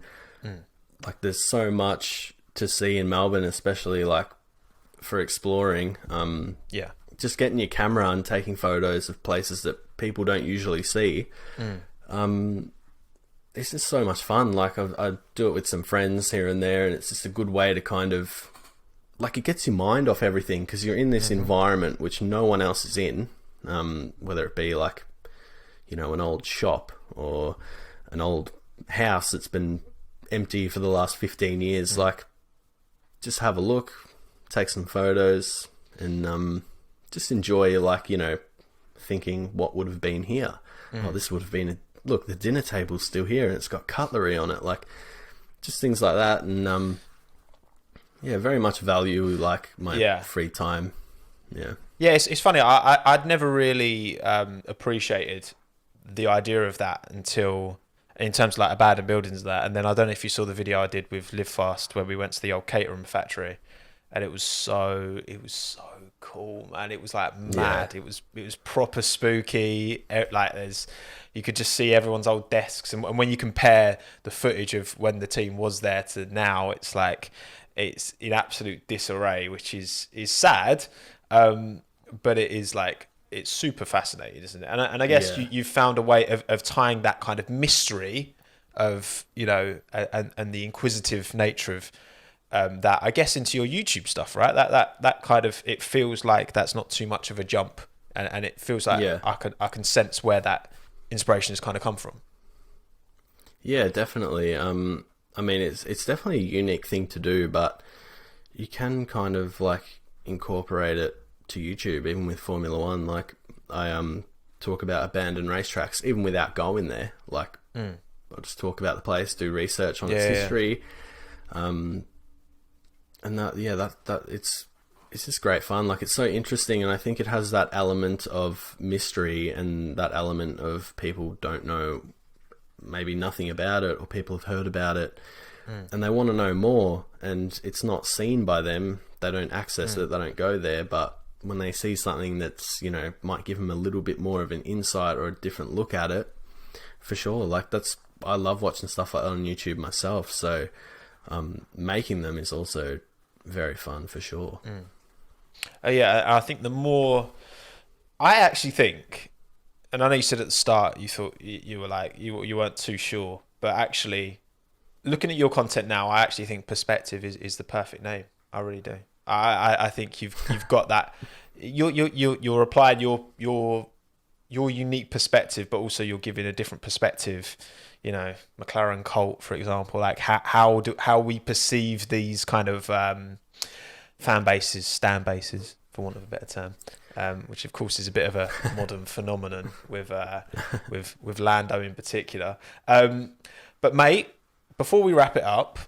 like there's so much to see in Melbourne, especially like for exploring. Yeah. Just getting your camera and taking photos of places that people don't usually see. It's just so much fun. Like I do it with some friends here and there, and it's just a good way to kind of, like, it gets your mind off everything because you're in this environment which no one else is in, whether it be like, you know, an old shop or an old house that's been empty for the last 15 years. Like, just have a look, take some photos, and just enjoy, like, you know, thinking what would have been here. Oh, this would have been look, the dinner table's still here and it's got cutlery on it. Like, just things like that. And yeah, very much value like my free time. Yeah. Yeah, it's funny. I'd never really appreciated the idea of that until, in terms of like abandoned buildings and that. And then I don't know if you saw the video I did with Live Fast where we went to the old catering factory, and it was so cool, man. It was like mad. Yeah. It was proper spooky. Like, you could just see everyone's old desks, and when you compare the footage of when the team was there to now, it's like it's in absolute disarray, which is sad. But it is like, it's super fascinating, isn't it? And I guess you've found a way of tying that kind of mystery of, you know, and the inquisitive nature of that, I guess, into your YouTube stuff, right? That kind of, it feels like that's not too much of a jump, and it feels like I can sense where that inspiration has kind of come from. Yeah, definitely. I mean, it's definitely a unique thing to do, but you can kind of like incorporate it to YouTube, even with Formula One. Like, I talk about abandoned racetracks, even without going there. Like, I'll just talk about the place, do research on its history, and that it's just great fun. Like, it's so interesting, and I think it has that element of mystery and that element of people don't know maybe nothing about it, or people have heard about it, and they want to know more, and it's not seen by them. They don't access it, they don't go there, but when they see something that's, you know, might give them a little bit more of an insight or a different look at it, for sure. Like, I love watching stuff like that on YouTube myself, so making them is also very fun, for sure. Yeah, I think I actually think, and I know you said at the start you thought you were like, you weren't too sure, but actually looking at your content now, I actually think perspective is the perfect name. I really do. I think you've got that. You're applying your unique perspective, but also you're giving a different perspective. You know, McLaren cult, for example, like how we perceive these kind of fan bases, stan bases, for want of a better term, which of course is a bit of a modern phenomenon with Lando in particular. But mate, before we wrap it up,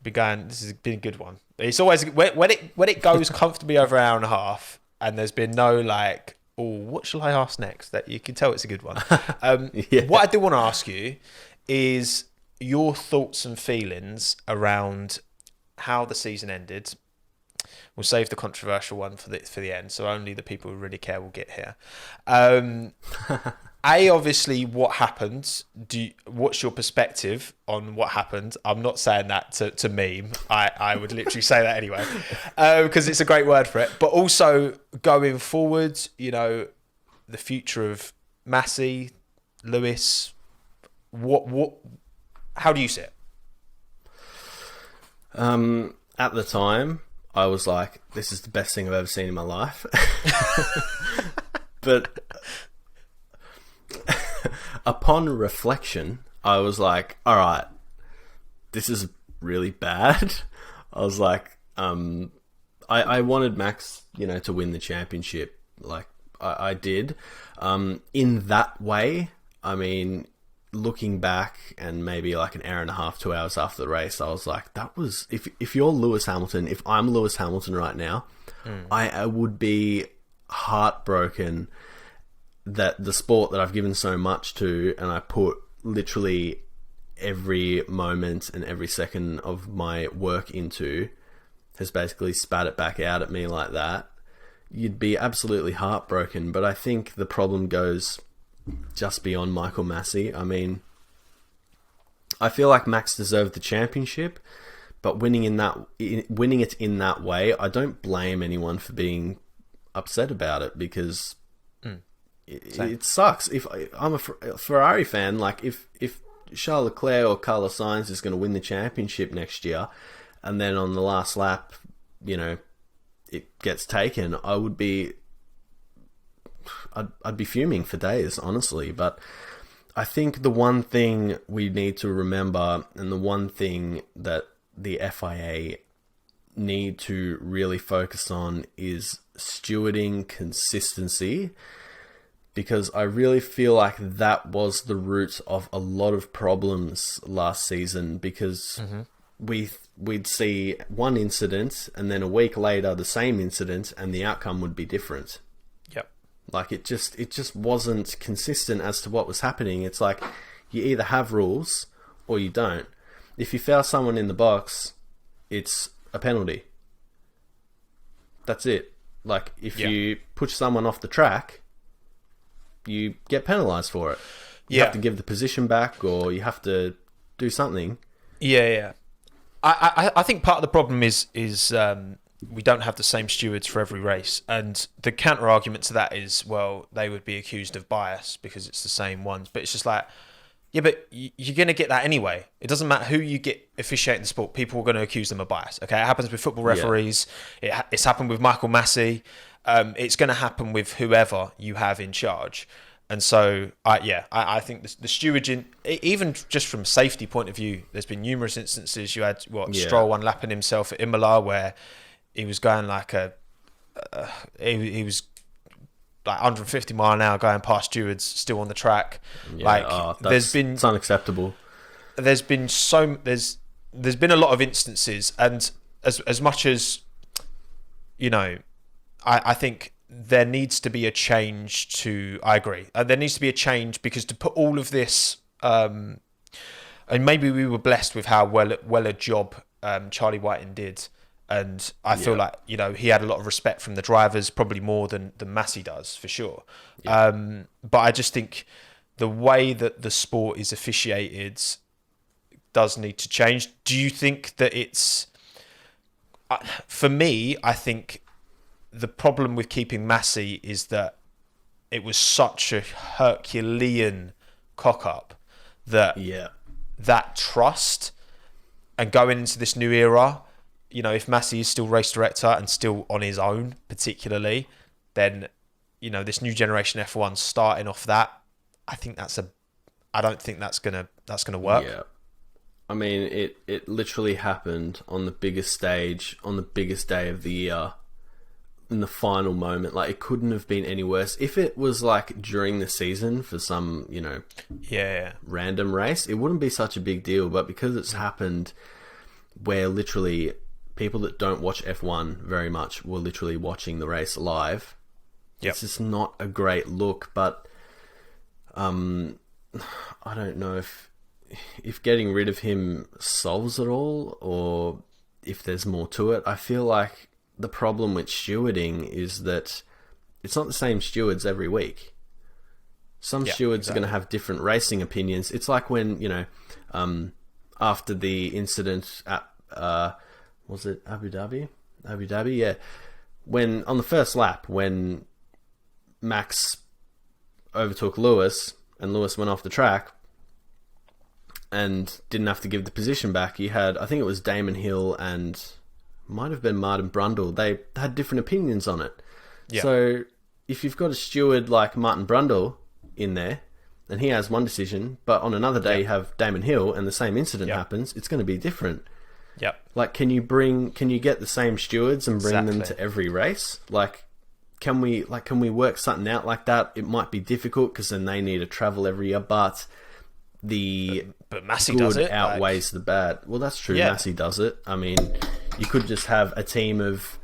this has been a good one. It's always when it goes comfortably over an hour and a half, and there's been no like, oh, what shall I ask next? That you can tell it's a good one. What I do want to ask you is your thoughts and feelings around how the season ended. We'll save the controversial one for the end, so only the people who really care will get here. Obviously, what happened? What's your perspective on what happened? I'm not saying that to meme. I would literally say that anyway, because it's a great word for it. But also going forward, you know, the future of Massey, Lewis. How do you see it? At the time, I was like, this is the best thing I've ever seen in my life. But upon reflection, I was like, all right, this is really bad. I was like, I wanted Max, you know, to win the championship. Like, I did. In that way, I mean, looking back and maybe like an hour and a half, 2 hours after the race, I was like, that was, if you're Lewis Hamilton, if I'm Lewis Hamilton right now, I would be heartbroken that the sport that I've given so much to, and I put literally every moment and every second of my work into, has basically spat it back out at me like that. You'd be absolutely heartbroken. But I think the problem goes just beyond Michael Massey. I mean, I feel like Max deserved the championship, But winning it in that way, I don't blame anyone for being upset about it, because it sucks. If I'm a Ferrari fan, like if Charles Leclerc or Carlos Sainz is going to win the championship next year, and then on the last lap, it gets taken, I'd be fuming for days, honestly. But I think the one thing we need to remember, and the one thing that the FIA need to really focus on, is stewarding consistency, because I really feel like that was the root of a lot of problems last season, because we'd see one incident and then a week later the same incident and the outcome would be different. Yep. Like it just wasn't consistent as to what was happening. It's like you either have rules or you don't. If you foul someone in the box, it's a penalty. That's it. Like if you push someone off the track, you get penalised for it. You have to give the position back, or you have to do something. Yeah. I think part of the problem is we don't have the same stewards for every race, and the counter argument to that is, well, they would be accused of bias because it's the same ones. But it's just like, yeah, but you're going to get that anyway. It doesn't matter who you get officiating the sport. People are going to accuse them of bias. Okay, it happens with football referees. Yeah. It's happened with Michael Massey. It's going to happen with whoever you have in charge. And so, I think the stewarding, even just from a safety point of view, there's been numerous instances. You had Stroll one-lapping himself at Imola, where he was going like he was like 150 mile an hour going past stewards still on the track. Yeah, it's unacceptable. There's been a lot of instances, and as much as I think there needs to be a change to. I agree. There needs to be a change, because to put all of this, and maybe we were blessed with how well a job Charlie Whiting did. And I feel like, he had a lot of respect from the drivers, probably more than Massey does, for sure. Yeah. But I just think the way that the sport is officiated does need to change. Do you think that it's... For me, I think the problem with keeping Massey is that it was such a Herculean cock-up that that trust, and going into this new era... if Massey is still race director and still on his own, particularly, then, this new generation F1 starting off that, I don't think that's gonna work. Yeah. I mean, it literally happened on the biggest stage, on the biggest day of the year, in the final moment. Like, it couldn't have been any worse. If it was like during the season for some, random race, it wouldn't be such a big deal. But because it's happened where literally people that don't watch F1 very much were literally watching the race live. Yep. It's just not a great look, but I don't know if getting rid of him solves it all, or if there's more to it. I feel like the problem with stewarding is that it's not the same stewards every week. Some stewards are going to have different racing opinions. It's like when, after the incident at... was it Abu Dhabi? Abu Dhabi, yeah. When on the first lap, when Max overtook Lewis and Lewis went off the track and didn't have to give the position back, you had, I think it was Damon Hill and might have been Martin Brundle. They had different opinions on it. Yeah. So if you've got a steward like Martin Brundle in there and he has one decision, but on another day you have Damon Hill and the same incident happens, it's going to be different. Yep. Like, can you get the same stewards and bring them to every race? Like, can we work something out like that? It might be difficult because then they need to travel every year, but Massey good does it, outweighs the bad. Well, that's true. Yeah. Massey does it. I mean, you could just have a team of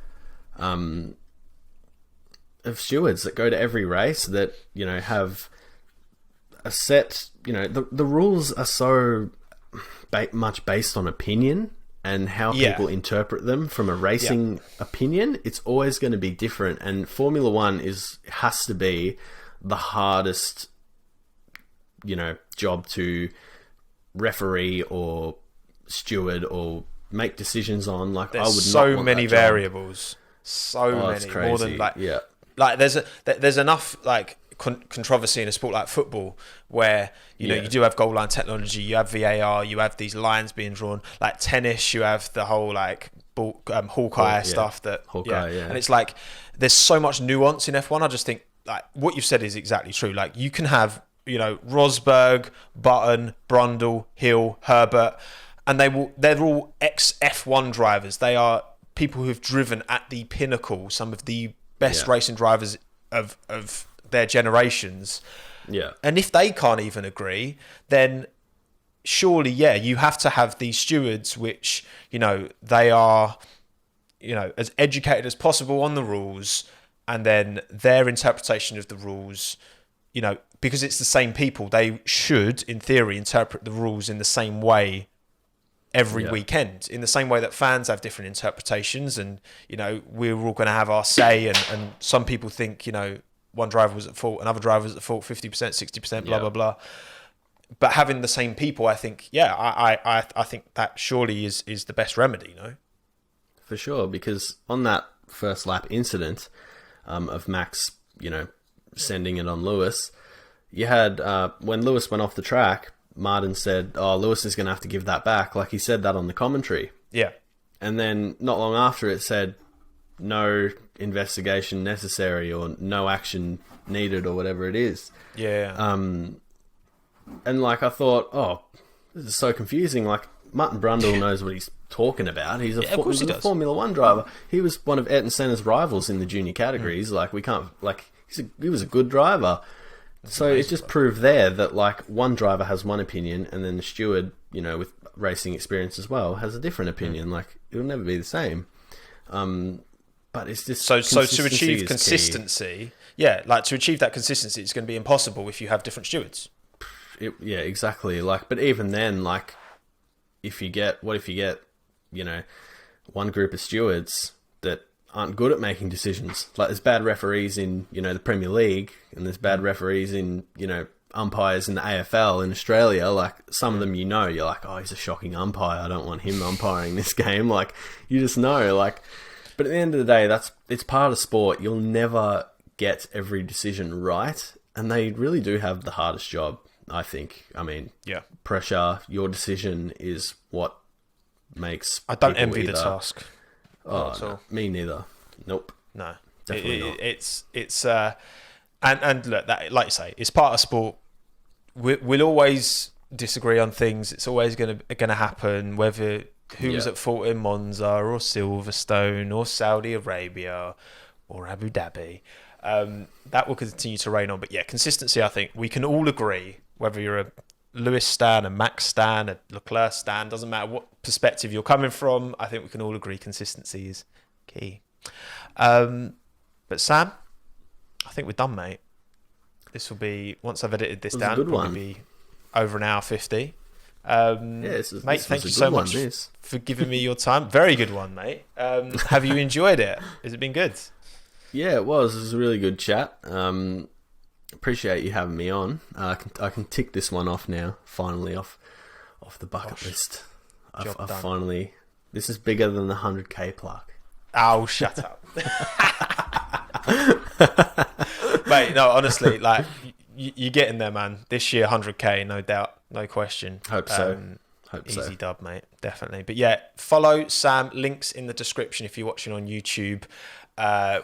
stewards that go to every race that, have a set, the rules are so much based on opinion and how people interpret them from a racing opinion. It's always going to be different, and Formula One has to be the hardest, job to referee or steward or make decisions on. Like, There's I would not so want many that job. variables, It's crazy. more than like yeah, like there's enough like controversy in a sport like football where you know you do have goal line technology, you have VAR, you have these lines being drawn. Like tennis, you have the whole like Hawkeye stuff that and it's like there's so much nuance in F1. I just think like what you've said is exactly true. Like you can have, you know, Rosberg, Button, Brundle, Hill, Herbert, and they're all ex F1 drivers. They are people who've driven at the pinnacle, some of the best racing drivers of their generations. Yeah. And if they can't even agree, then surely, you have to have these stewards, which, you know, they are, you know, as educated as possible on the rules, and then their interpretation of the rules, you know, because it's the same people, they should, in theory, interpret the rules in the same way every weekend, in the same way that fans have different interpretations. And, you know, we're all going to have our say, and some people think, you know, one driver was at fault, another driver was at fault 50%, 60%, blah, blah, blah. But having the same people, I think, I think that surely is the best remedy, you know? For sure, because on that first lap incident of Max, you know, sending it on Lewis, you had, when Lewis went off the track, Martin said, oh, Lewis is going to have to give that back. Like, he said that on the commentary. Yeah. And then not long after it said, no investigation necessary, or no action needed, or whatever it is. Yeah. And like, I thought, oh, this is so confusing. Like, Martin Brundle knows what he's talking about. He's a Formula One driver. He was one of Ayrton Senna's rivals in the junior categories. Like, we can't, like, he was a good driver. So it just proved there that, like, one driver has one opinion, and then the steward, you know, with racing experience as well, has a different opinion. Like, it'll never be the same. But it's just so to achieve consistency, like to achieve that consistency, it's going to be impossible if you have different stewards. Yeah, exactly. Like, but even then, like, if you get, you know, one group of stewards that aren't good at making decisions. Like, there's bad referees in, you know, the Premier League, and there's bad referees in, you know, umpires in the AFL in Australia. Like, some of them, you know, you're like, oh, he's a shocking umpire, I don't want him umpiring this game. Like, you just know, like. But at the end of the day, it's part of sport. You'll never get every decision right, and they really do have the hardest job, I think. I mean, pressure, your decision is what makes. I don't envy the task. Oh, no, me neither. Nope. No, definitely not. It's and look, that, like you say, it's part of sport. We'll always disagree on things. It's always gonna happen, whether who was at fault in Monza or Silverstone or Saudi Arabia or Abu Dhabi. That will continue to reign on. But yeah, consistency, I think we can all agree, whether you're a Lewis stan, a Max stan, a Leclerc stan, doesn't matter what perspective you're coming from, I think we can all agree consistency is key. But Sam, I think we're done, mate. This will be, once I've edited this down, it'll probably be over an hour 50. Mate, thank you so much for giving me your time. Very good one, mate. Have you enjoyed it? Has it been good? Yeah, it was. It was a really good chat. Appreciate you having me on. I can tick this one off now. Finally off the bucket list. I've finally. This is bigger than the 100k plaque. Oh, shut up, mate. No, honestly, like you're getting there, man. This year, 100k, no doubt. No question. Hope so. Easy dub, mate. Definitely. But yeah, follow Sam. Links in the description if you're watching on YouTube.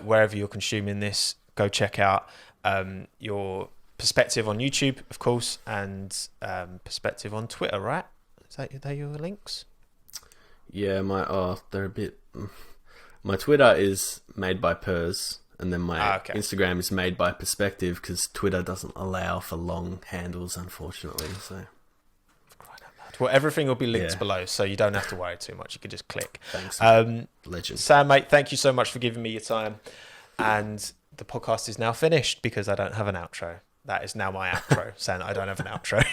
Wherever you're consuming this, go check out your perspective on YouTube, of course, and perspective on Twitter, right? Are they your links? Yeah, they're a bit. My Twitter is made by Pers, and then my Instagram is made by Perspective, because Twitter doesn't allow for long handles, unfortunately. So. Well, everything will be linked below, so you don't have to worry too much. You can just click. Thanks. Legend. Sam, mate, thank you so much for giving me your time. And the podcast is now finished because I don't have an outro. That is now my outro, saying that I don't have an outro.